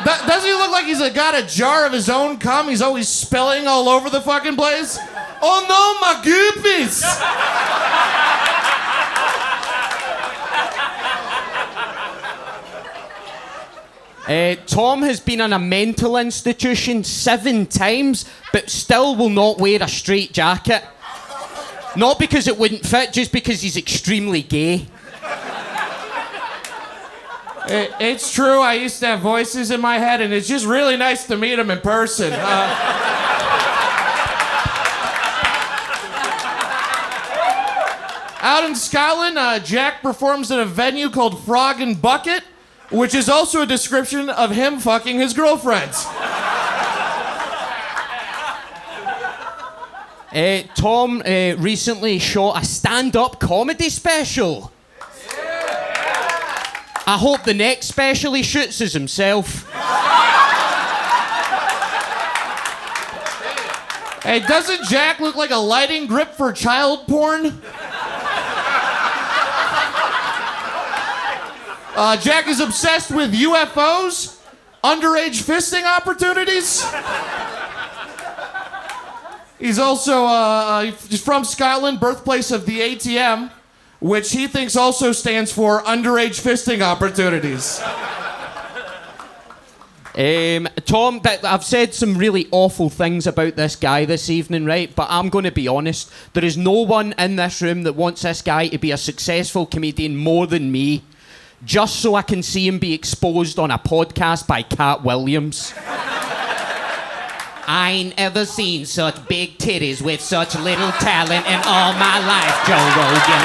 Doesn't he look like he's got a jar of his own cum? He's always spilling all over the fucking place. Oh no, my goopies! Tom has been in a mental institution 7 times, but still will not wear a straight jacket. Not because it wouldn't fit, just because he's extremely gay. It's true, I used to have voices in my head, and it's just really nice to meet him in person. Out in Scotland, Jack performs at a venue called Frog and Bucket, which is also a description of him fucking his girlfriends. Tom recently shot a stand-up comedy special. I hope the next special he shoots is himself. Hey, doesn't Jack look like a lighting grip for child porn? Jack is obsessed with UFOs, underage fisting opportunities. He's also he's from Scotland, birthplace of the ATM, which he thinks also stands for underage fisting opportunities. Tom, I've said some really awful things about this guy this evening, right? But I'm going to be honest. There is no one in this room that wants this guy to be a successful comedian more than me. Just so I can see him be exposed on a podcast by Cat Williams. I ain't ever seen such big titties with such little talent in all my life, Joe Rogan.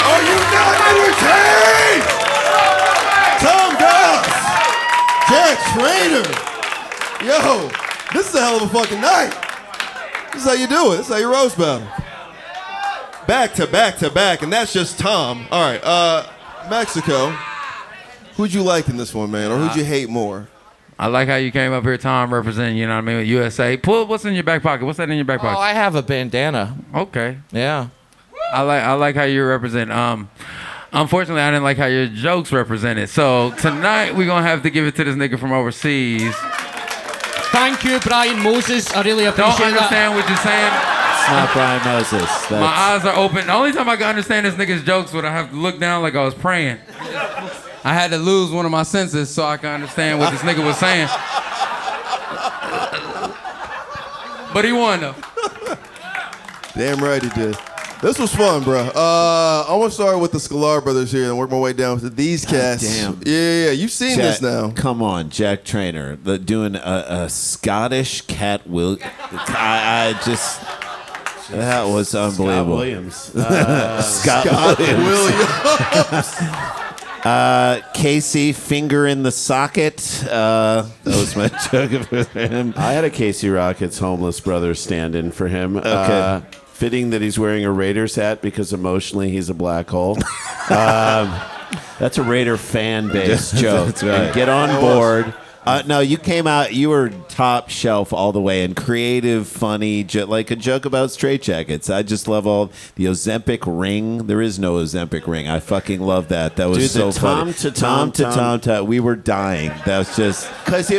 Are you not entertained? Tom Goss, Jack Traynor. Yo, this is a hell of a fucking night. This is how you do it. This is how you roast battle. Back to back to back, and that's just Tom. All right, Mexico. Who'd you like in this one, man, or who'd you hate more? I like how you came up here, Tom, representing, you know what I mean, with USA. Pull what's in your back pocket. What's that in your back pocket? Oh, I have a bandana. Okay. Yeah. I like how you represent. Unfortunately, I didn't like how your jokes represented. So tonight we're gonna have to give it to this nigga from overseas. Thank you, Brian Moses. I really appreciate that. Don't understand what you're saying. That's not Brian Moses. That's... My eyes are open. The only time I could understand this nigga's jokes would I have to look down like I was praying. I had to lose one of my senses so I could understand what this nigga was saying. But he won though. Damn right he did. This was fun, bro. I want to start with the Sklar Brothers here and work my way down to these cats. Damn. Yeah, you've seen this now. Come on, Jack Traynor, doing a Scottish Cat Will. I just that was unbelievable. Scott Williams. Casey, finger in the socket. That was my joke for him. I had a Casey Rockets homeless brother stand in for him. Okay. Fitting that he's wearing a Raiders hat because emotionally he's a black hole. That's a Raider fan base joke. That's right. And get on board. No, you came out. You were top shelf all the way, and creative, funny, like a joke about straitjackets. I just love all the Ozempic ring. There is no Ozempic ring. I fucking love that. That was Dude, so the funny. Tom to Tom. We were dying. That was just because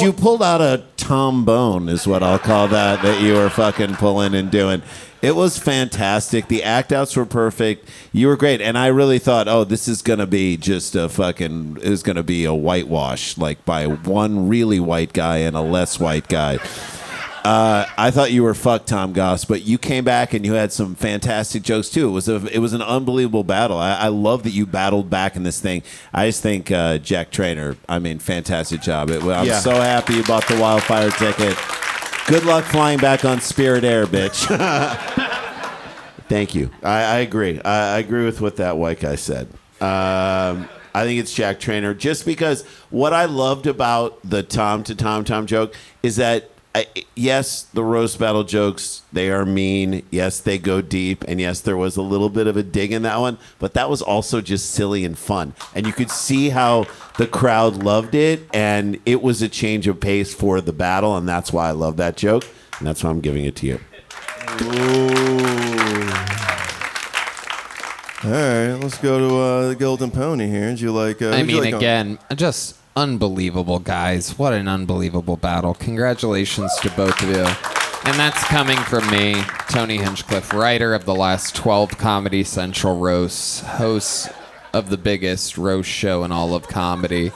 you pulled out a Tom Bone is what I'll call that you were fucking pulling and doing. It was fantastic. The act outs were perfect. You were great. And I really thought, this is going to be just it was going to be a whitewash, like by one really white guy and a less white guy. I thought you were fucked, Tom Goss, but you came back and you had some fantastic jokes too. It was an unbelievable battle. I love that you battled back in this thing. I just think Jack Traynor, fantastic job. I'm so happy you bought the wildfire ticket. Good luck flying back on Spirit Air, bitch. Thank you. I agree. I agree with what that white guy said. I think it's Jack Traynor. Just because what I loved about the Tom to Tom joke is that, yes, the roast battle jokes, they are mean. Yes, they go deep. And yes, there was a little bit of a dig in that one. But that was also just silly and fun. And you could see how the crowd loved it. And it was a change of pace for the battle. And that's why I love that joke. And that's why I'm giving it to you. Ooh. All right, let's go to the Golden Pony here. Did you like? Just unbelievable, guys. What an unbelievable battle. Congratulations to both of you. And that's coming from me, Tony Hinchcliffe, writer of the last 12 Comedy Central roasts, host of the biggest roast show in all of comedy.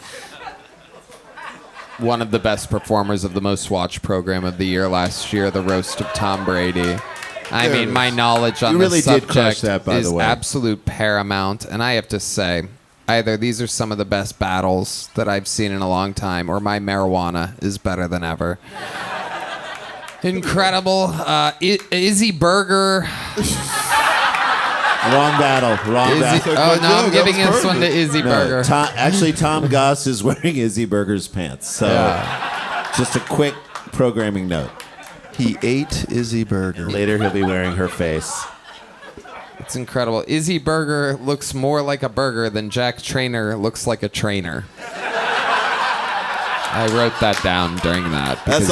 One of the best performers of the most watched program of the year last year, the roast of Tom Brady. My knowledge on this subject is absolute paramount. And I have to say, either these are some of the best battles that I've seen in a long time, or my marijuana is better than ever. Incredible. Izzy Burger. Wrong battle. I'm giving this one to Izzy Burger. Tom Goss is wearing Izzy Burger's pants. So just a quick programming note. He ate Izzy Burger. Later he'll be wearing her face. It's incredible. Izzy Burger looks more like a burger than Jack Traynor looks like a trainer. I wrote that down during that. That's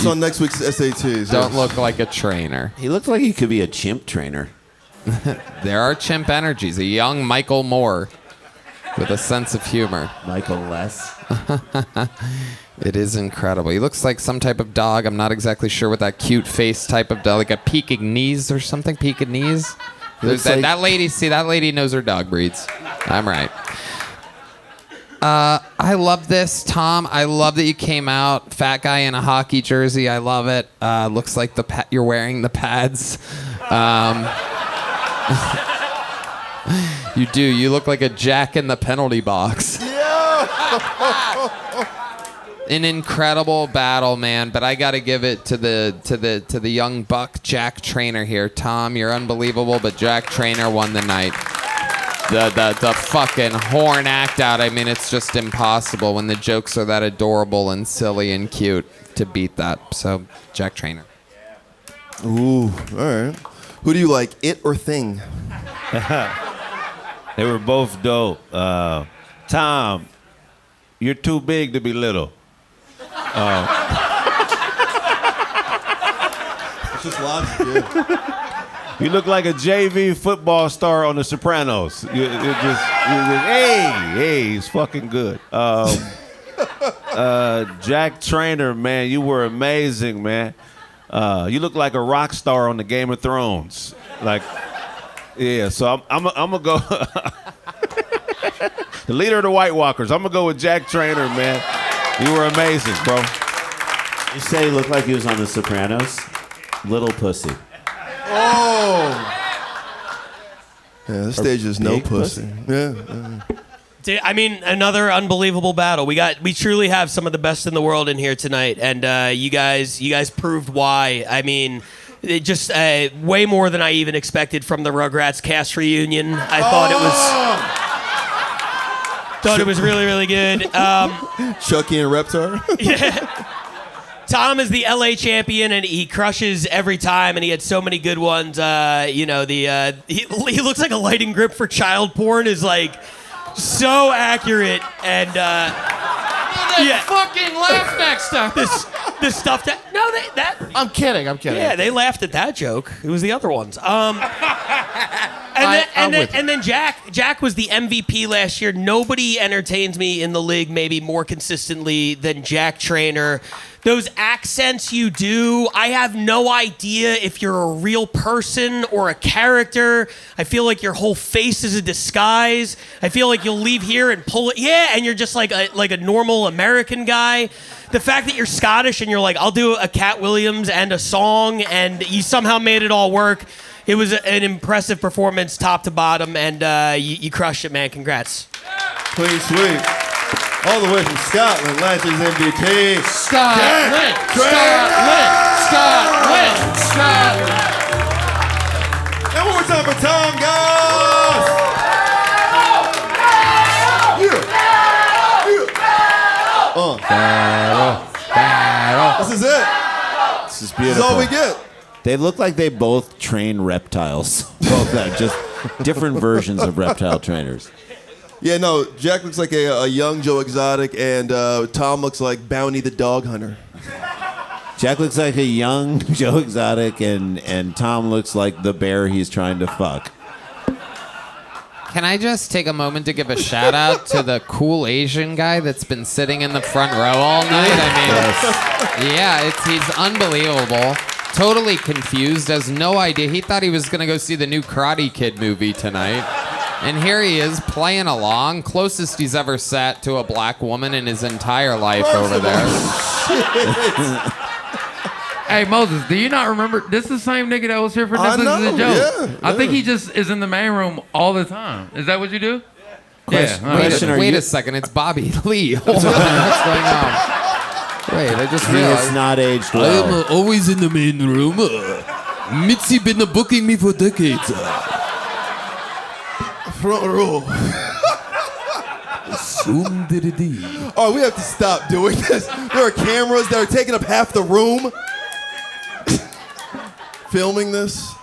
on next week's SATs. Don't look like a trainer. He looked like he could be a chimp trainer. There are chimp energies. A young Michael Moore with a sense of humor. Michael Less. It is incredible. He looks like some type of dog. I'm not exactly sure what that cute face type of dog, like a Pekingese or something. Pekingese. That lady knows her dog breeds. I'm right. I love this, Tom. I love that you came out. Fat guy in a hockey jersey. I love it. Looks like you're wearing the pads. You do. You look like a jack in the penalty box. An incredible battle, man. But I got to give it to the young buck, Jack Traynor here. Tom, you're unbelievable, but Jack Traynor won the night. The fucking horn act out. I mean, it's just impossible when the jokes are that adorable and silly and cute to beat that. So, Jack Traynor. Ooh, all right. Who do you like, it or Thing? They were both dope. Tom, you're too big to be little. It's just logic, yeah. You look like a JV football star on The Sopranos. He's fucking good. Jack Traynor, man, you were amazing, man. You look like a rock star on the Game of Thrones. Like, yeah. So I'm gonna go. The leader of the White Walkers. I'm gonna go with Jack Traynor, man. You were amazing, bro. You say he looked like he was on The Sopranos? Little pussy. Oh. Yeah, this stage is no pussy. Yeah. Dude, I mean, another unbelievable battle. We truly have some of the best in the world in here tonight, and you guys proved why. I mean, it just way more than I even expected from the Rugrats cast reunion. I thought it was really, really good. Chucky and Reptar. Yeah. Tom is the LA champion, and he crushes every time, and he had so many good ones. He looks like a lighting grip for child porn is like so accurate, and fucking laugh next time. This stuff that I'm kidding. Yeah, they laughed at that joke. It was the other ones. And then Jack was the MVP last year. Nobody entertains me in the league maybe more consistently than Jack Traynor. Those accents you do, I have no idea if you're a real person or a character. I feel like your whole face is a disguise. I feel like you'll leave here and pull it. Yeah, and you're just like a normal American guy. The fact that you're Scottish and you're like, I'll do a Cat Williams and a song, and you somehow made it all work. It was an impressive performance, top to bottom, and you crushed it, man. Congrats. Clean sweep. All the way from Scotland, last year's MVP. Scotland. And one more time for Tom Goss. Battle. This is it. This is This beautiful. is all we get. They look like they both train reptiles. Both that, just different versions of reptile trainers. Yeah, no, Jack looks like a young Joe Exotic, and Tom looks like Bounty the Dog Hunter. Jack looks like a young Joe Exotic, and Tom looks like the bear he's trying to fuck. Can I just take a moment to give a shout out to the cool Asian guy that's been sitting in the front row all night? I mean, yeah, he's unbelievable. Totally confused, has no idea. He thought he was going to go see the new Karate Kid movie tonight. And here he is playing along, closest he's ever sat to a black woman in his entire life over there. Hey, Moses, do you not remember? This is the same nigga that was here for This Is a Joke. Yeah, I think he just is in the main room all the time. Is that what you do? Wait a second, it's Bobby Lee. Hold on, what's going on? Wait, I just realized. He has not aged well. I am always in the main room. Mitzi been booking me for decades. Front row. Oh, we have to stop doing this. There are cameras that are taking up half the room. Filming this.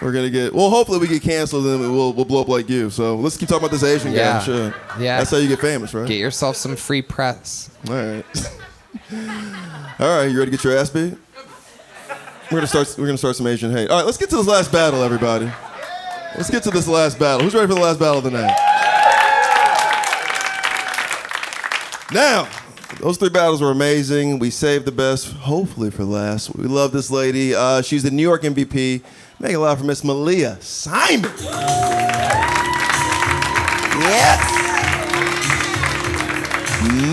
We're gonna get. Well, hopefully we get canceled and we'll blow up like you. So let's keep talking about this Asian guy. Sure. Yeah. That's how you get famous, right? Get yourself some free press. All right. All right. You ready to get your ass beat? We're gonna start some Asian hate. All right. Let's get to this last battle, everybody. Let's get to this last battle. Who's ready for the last battle of the night? Now, those three battles were amazing. We saved the best, hopefully, for last. We love this lady. She's the New York MVP. Make it loud for Miss Malia Simon. Yes.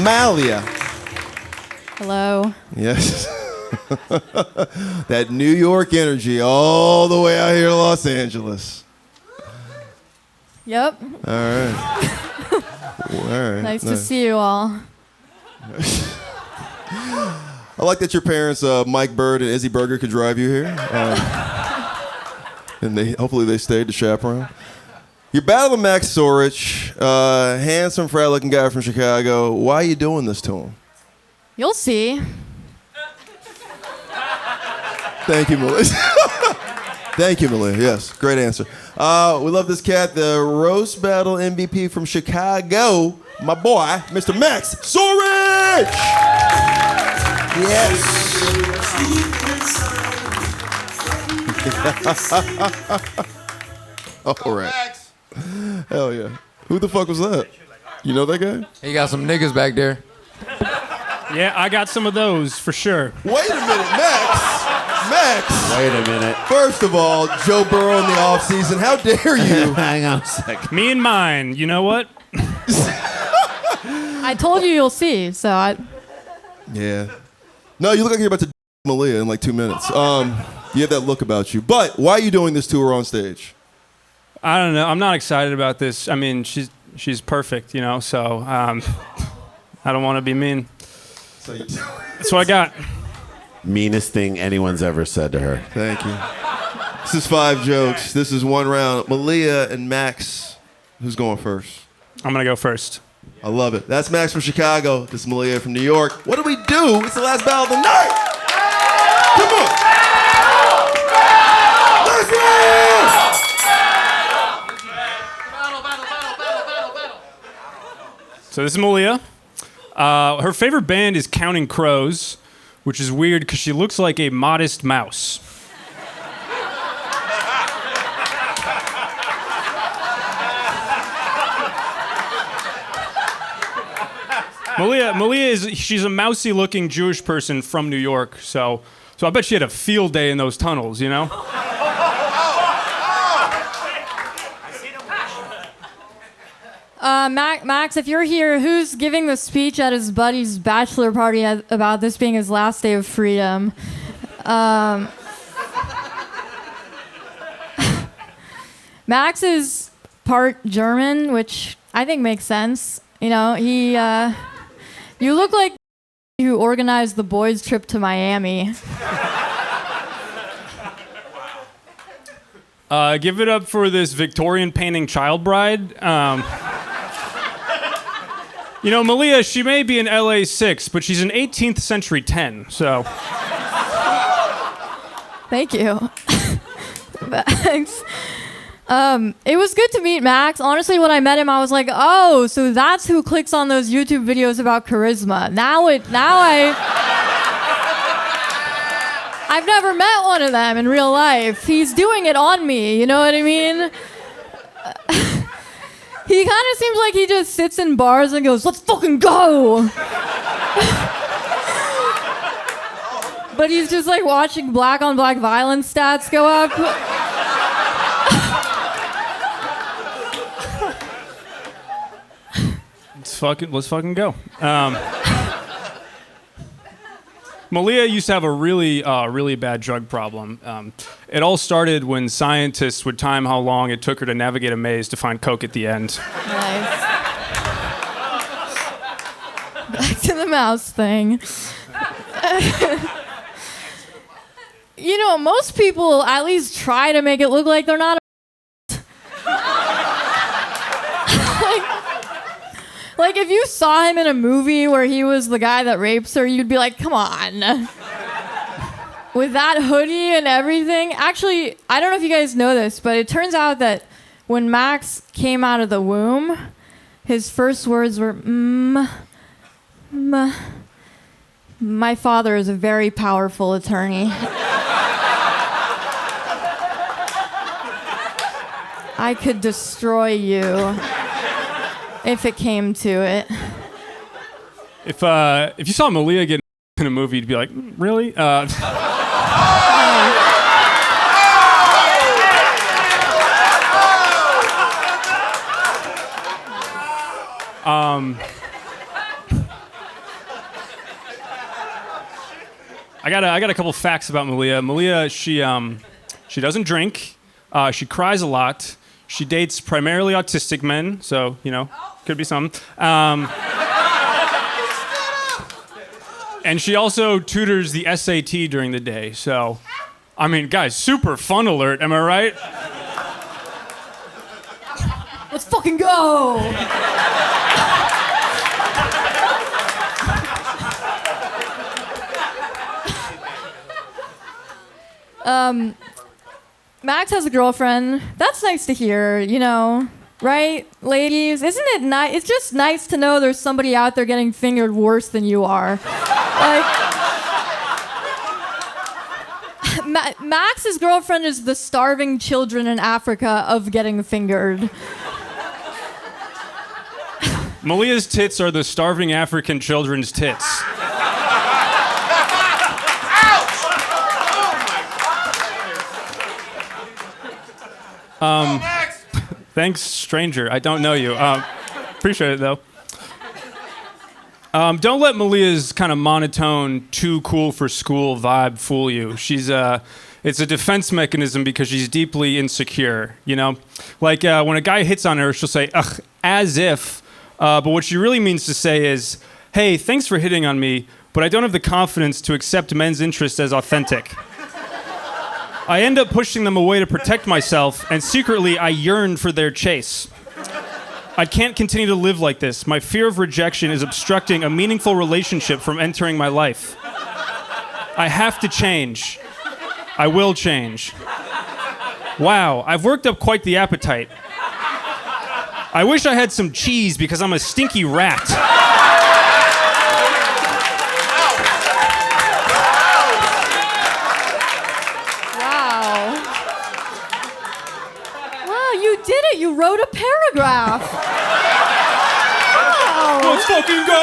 Malia. Hello. Yes. That New York energy all the way out here to Los Angeles. Yep. All right. All right. Nice to see you all. I like that your parents, Mike Bird and Izzy Berger, could drive you here. And hopefully they stayed to chaperone. You're battling Max Sorich, handsome, frat-looking guy from Chicago. Why are you doing this to him? You'll see. Thank you, Malia. Thank you, Malia. Yes, great answer. We love this cat, the roast battle MVP from Chicago, my boy, Mr. Max Sorich. Yes. All right. Hell yeah. Who the fuck was that? You know that guy? He got some niggas back there. Yeah, I got some of those for sure. Wait a minute, Max. Max! Wait a minute. First of all, Joe Burrow in the offseason. How dare you? Hang on a second. Me and mine. You know what? I told you you'll see, so I. Yeah. No, you look like you're about to Malia in like 2 minutes. You have that look about you. But why are you doing this to her on stage? I don't know. I'm not excited about this. I mean, she's perfect, you know. So I don't want to be mean. So that's what I got. Meanest thing anyone's ever said to her. Thank you. This is 5 jokes. This is 1 round. Malia and Max, who's going first? I'm going to go first. I love it. That's Max from Chicago. This is Malia from New York. What do we do? It's the last battle of the night. Come on. Let's go. So this is Malia. Her favorite band is Counting Crows, which is weird because she looks like a modest mouse. Malia she's a mousy-looking Jewish person from New York, so I bet she had a field day in those tunnels, you know? Max, if you're here, who's giving the speech at his buddy's bachelor party about this being his last day of freedom? Max is part German, which I think makes sense. You know, you look like who organized the boys' trip to Miami. Give it up for this Victorian painting child bride. You know, Malia, she may be an LA 6, but she's an 18th century 10, so. Thank you. Thanks. It was good to meet Max. Honestly, when I met him, I was like, oh, so that's who clicks on those YouTube videos about charisma. I've never met one of them in real life. He's doing it on me, you know what I mean? He kind of seems like he just sits in bars and goes, let's fucking go! But he's just like watching black on black violence stats go up. Let's fucking go. Malia used to have a really bad drug problem. It all started when scientists would time how long it took her to navigate a maze to find coke at the end. Nice. Back to the mouse thing. You know, most people at least try to make it look like they're not Like, if you saw him in a movie where he was the guy that rapes her, you'd be like, come on. With that hoodie and everything. Actually, I don't know if you guys know this, but it turns out that when Max came out of the womb, his first words were, my father is a very powerful attorney. I could destroy you. If it came to it. If you saw Malia get in a movie, you'd be like, really? I got a couple facts about Malia. Malia, she doesn't drink. She cries a lot. She dates primarily autistic men, so, you know, could be some. And she also tutors the SAT during the day, so, I mean, guys, super fun alert, am I right? Let's fucking go! Max has a girlfriend. That's nice to hear, you know, right, ladies? Isn't it nice? It's just nice to know there's somebody out there getting fingered worse than you are. Like, Max's girlfriend is the starving children in Africa of getting fingered. Malia's tits are the starving African children's tits. Thanks, stranger. I don't know you. Appreciate it, though. Don't let Malia's kind of monotone, too cool for school vibe fool you. It's a defense mechanism because she's deeply insecure, you know? Like when a guy hits on her, she'll say, ugh, as if. But what she really means to say is, hey, thanks for hitting on me, but I don't have the confidence to accept men's interest as authentic. I end up pushing them away to protect myself, and secretly I yearn for their chase. I can't continue to live like this. My fear of rejection is obstructing a meaningful relationship from entering my life. I have to change. I will change. Wow, I've worked up quite the appetite. I wish I had some cheese because I'm a stinky rat. Wow. Wow, you did it. You wrote a paragraph. Wow. Let's fucking go!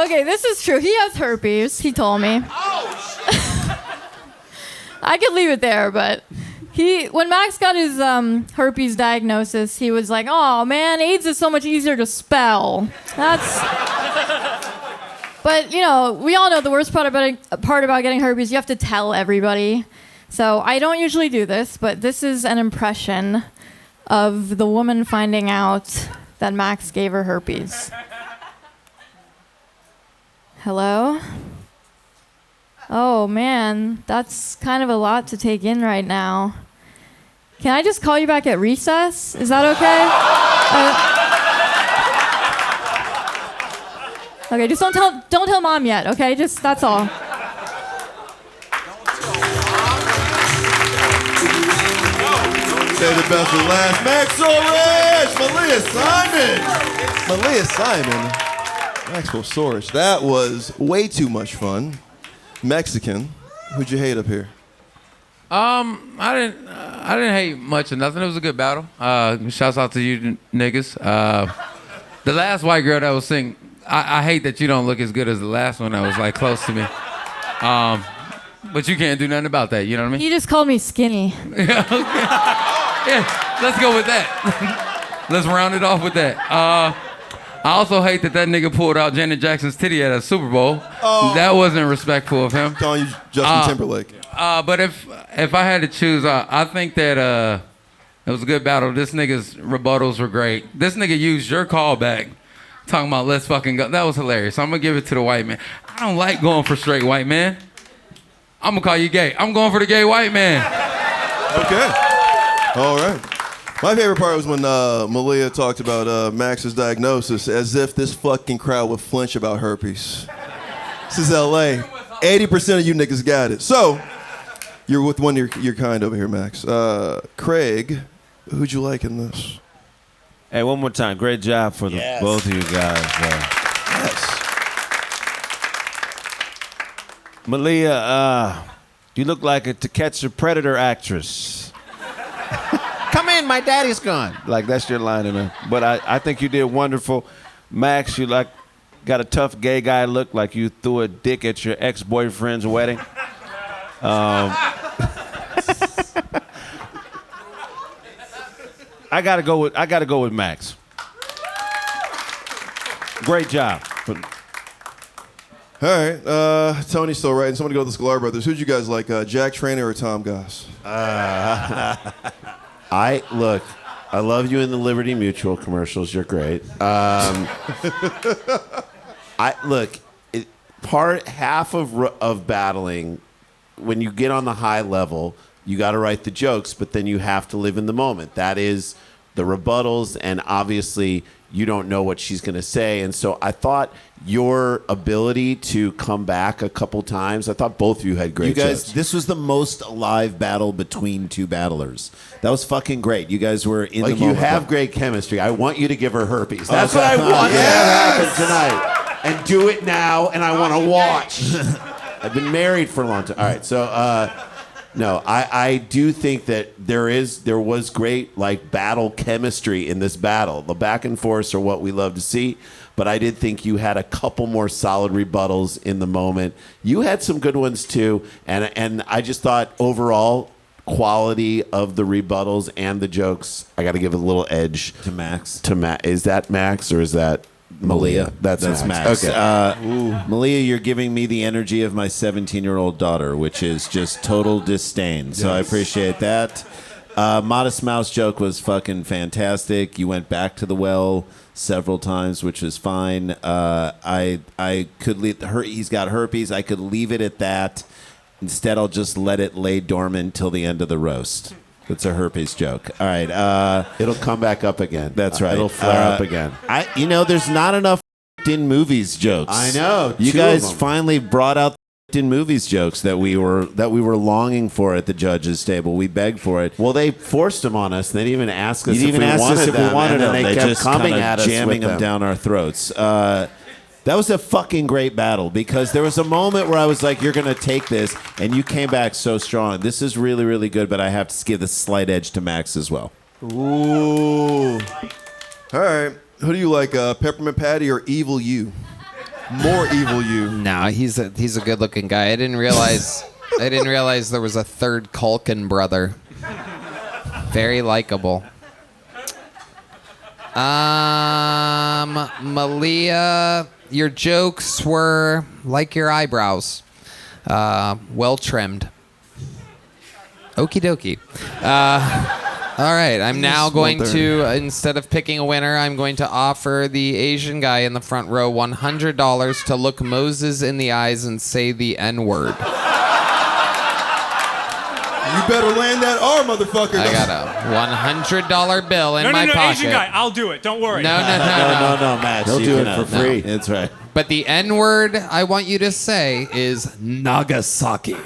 Okay, this is true. He has herpes. He told me. I could leave it there, but when Max got his herpes diagnosis, he was like, "Oh man, AIDS is so much easier to spell." But you know, we all know the worst part about getting herpes. You have to tell everybody. So I don't usually do this, but this is an impression of the woman finding out that Max gave her herpes. Hello? Oh man, that's kind of a lot to take in right now. Can I just call you back at recess? Is that okay? Okay, just don't tell mom yet, okay? Just that's all. Say the best for last. Max Sorich! Malia Simon. Maxwell Sorich. That was way too much fun. Mexican. Who'd you hate up here? I didn't hate much of nothing. It was a good battle. Shouts out to you niggas. The last white girl that was singing, I hate that you don't look as good as the last one that was like close to me. But you can't do nothing about that, you know what I mean? He just called me skinny. Yeah, let's go with that. Let's round it off with that. I also hate that nigga pulled out Janet Jackson's titty at a Super Bowl. Oh. That wasn't respectful of him. Calling you Justin Timberlake. But if I had to choose, I think that it was a good battle. This nigga's rebuttals were great. This nigga used your callback, talking about let's fucking go. That was hilarious. So I'm gonna give it to the white man. I don't like going for straight white man. I'm gonna call you gay. I'm going for the gay white man. Okay. All right. My favorite part was when Malia talked about Max's diagnosis as if this fucking crowd would flinch about herpes. This is LA. 80% of you niggas got it. So, you're with one of your kind over here, Max. Kraig, who'd you like in this? Hey, one more time. Great job for both of you guys. Yes. Malia, you look like a To Catch a Predator actress. Come in, my daddy's gone. Like, that's your line in there. But I think you did wonderful. Max, you got a tough gay guy look, like you threw a dick at your ex-boyfriend's wedding. I gotta go with Max. Great job. All right, Tony's still writing. Somebody go to the Sklar Brothers. Who'd you guys like, Jack Traynor or Tom Goss? I love you in the Liberty Mutual commercials. You're great. Half of battling, when you get on the high level, you got to write the jokes, but then you have to live in the moment. That is the rebuttals, and obviously you don't know what she's going to say. And so I thought your ability to come back a couple times, I thought both of you had great jokes. This was the most alive battle between two battlers. That was fucking great. You guys were in the moment. You have great chemistry. I want you to give her herpes. That's what I want to happen tonight. And do it now, and I want to watch. I've been married for a long time. All right, so no, I do think that there was great battle chemistry in this battle. The back and forths are what we love to see. but I did think you had a couple more solid rebuttals in the moment. You had some good ones too, and I just thought overall quality of the rebuttals and the jokes, I got to give a little edge to Max. Is that Max or is that Malia? That's Max. Okay. Malia, you're giving me the energy of my 17-year-old daughter, which is just total disdain. So I appreciate that. Modest Mouse joke was fucking fantastic. You went back to the well several times, which was fine. I could leave he's got herpes. I could leave it at that. Instead, I'll just let it lay dormant till the end of the roast. It's a herpes joke. All right. It'll come back up again. That's right. It'll flare up again. There's not enough in movies jokes. I know. You guys finally brought out in movies jokes that we were longing for at the judges' table. We begged for it. Well, they forced them on us. They didn't even ask us if we wanted them. They kept just coming at us jamming with them down our throats. That was a fucking great battle because there was a moment where I was like, you're going to take this, and you came back so strong. This is really, really good, but I have to give the slight edge to Max as well. Ooh. All right. Who do you like, Peppermint Patty or Evil You? More Evil You. No, he's a good-looking guy. I didn't realize there was a third Cullen brother. Very likable. Malia, your jokes were like your eyebrows, well trimmed. Okie dokie. All right, I'm now going to, instead of picking a winner, I'm going to offer the Asian guy in the front row $100 to look Moses in the eyes and say the N-word. You better land that R, motherfucker. I got a $100 bill in my pocket. Asian guy, I'll do it. Don't worry. No, Max. He'll do it for free. That's right. But the N-word I want you to say is Nagasaki.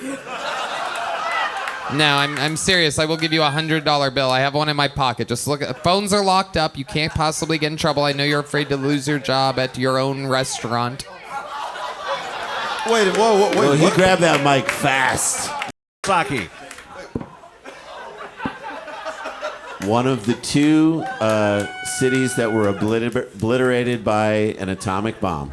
No, I'm serious. I will give you a $100 bill. I have one in my pocket. Just look. Phones are locked up. You can't possibly get in trouble. I know you're afraid to lose your job at your own restaurant. Wait. Well, he grabbed that mic fast. Saki. One of the two cities that were obliterated by an atomic bomb.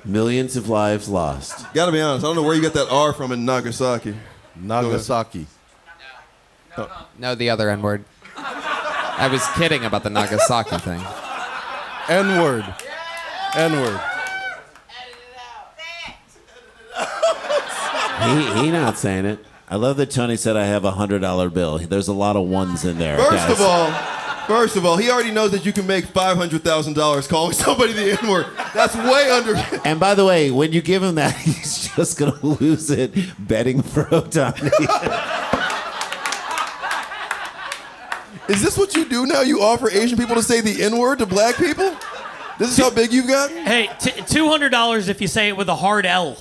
Millions of lives lost. Gotta be honest, I don't know where you got that R from in Nagasaki. Nagasaki. No, the other N-word. I was kidding about the Nagasaki thing. N-word. N-word. He not saying it. I love that Tony said I have a $100 bill. There's a lot of ones in there. First of all, he already knows that you can make $500,000 calling somebody the N-word. That's way under. And by the way, when you give him that, he's just going to lose it betting for Otani. Is this what you do now? You offer Asian people to say the N-word to black people? This is how big you've gotten? Hey, $200 if you say it with a hard L.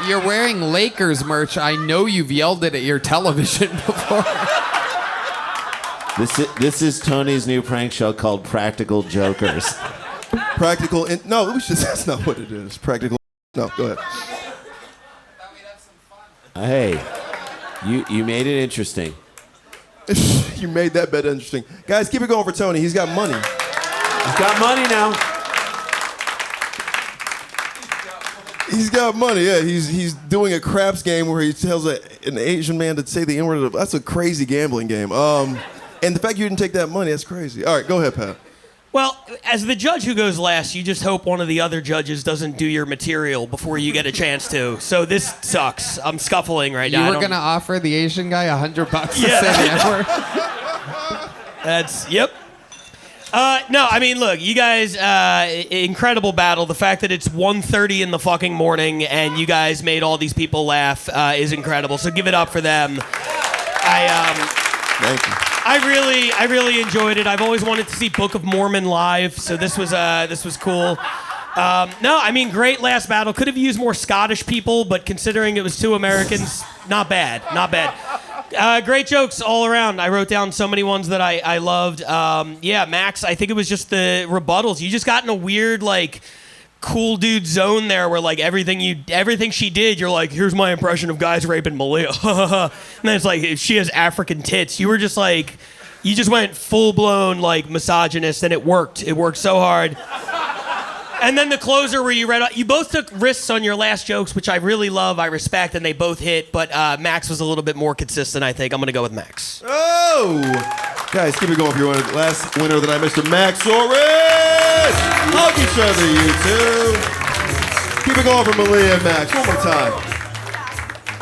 You're wearing Lakers merch. I know you've yelled it at your television before. This is Tony's new prank show called Practical Jokers. No, that's not what it is. Practical. No, go ahead. Hey, you made it interesting. You made that bet interesting. Guys, keep it going for Tony. He's got money. He's got money now. He's got money, yeah. He's doing a craps game where he tells an Asian man to say the N-word. That's a crazy gambling game. And the fact you didn't take that money, that's crazy. All right, go ahead, Pat. Well, as the judge who goes last, you just hope one of the other judges doesn't do your material before you get a chance to. So this sucks. I'm scuffling right now. You were going to offer the Asian guy $100 to say the N-word? Yep. No, I mean, look, you guys, incredible battle. The fact that it's 1:30 in the fucking morning and you guys made all these people laugh is incredible. So give it up for them. Thank you. I really enjoyed it. I've always wanted to see Book of Mormon live, so this was cool. No, I mean, great last battle. Could have used more Scottish people, but considering it was two Americans, not bad. Great jokes all around. I wrote down so many ones that I loved. Max, I think it was just the rebuttals. You just got in a weird, cool dude zone there where like everything she did, you're like, here's my impression of guys raping Malia. And then it's like, if she has African tits. You were just like, you just went full blown like misogynist, and it worked. It worked so hard. And then the closer where you both took risks on your last jokes, which I really love, I respect, and they both hit, but Max was a little bit more consistent, I think. I'm going to go with Max. Oh! Guys, keep it going for your last winner of the night, Mr. Max Sorich! Hug each other, you two. Keep it going for Malia and Max. One more time.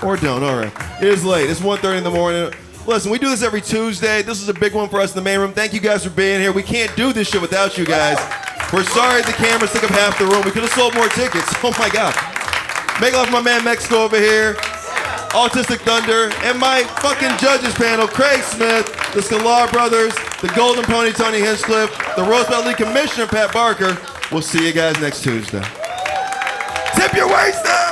Or don't, all right. It is late. It's 1:30 in the morning. Listen, we do this every Tuesday. This is a big one for us in the main room. Thank you guys for being here. We can't do this shit without you guys. We're sorry the cameras took up half the room. We could have sold more tickets. Oh my God. Make love to my man Mexico over here, Autistic Thunder, and my fucking judges panel, Kraig Smith, the Sklar Brothers, the Golden Pony Tony Hinchcliffe, the Rose Battle League Commissioner Pat Barker. We'll see you guys next Tuesday. Tip your waist up!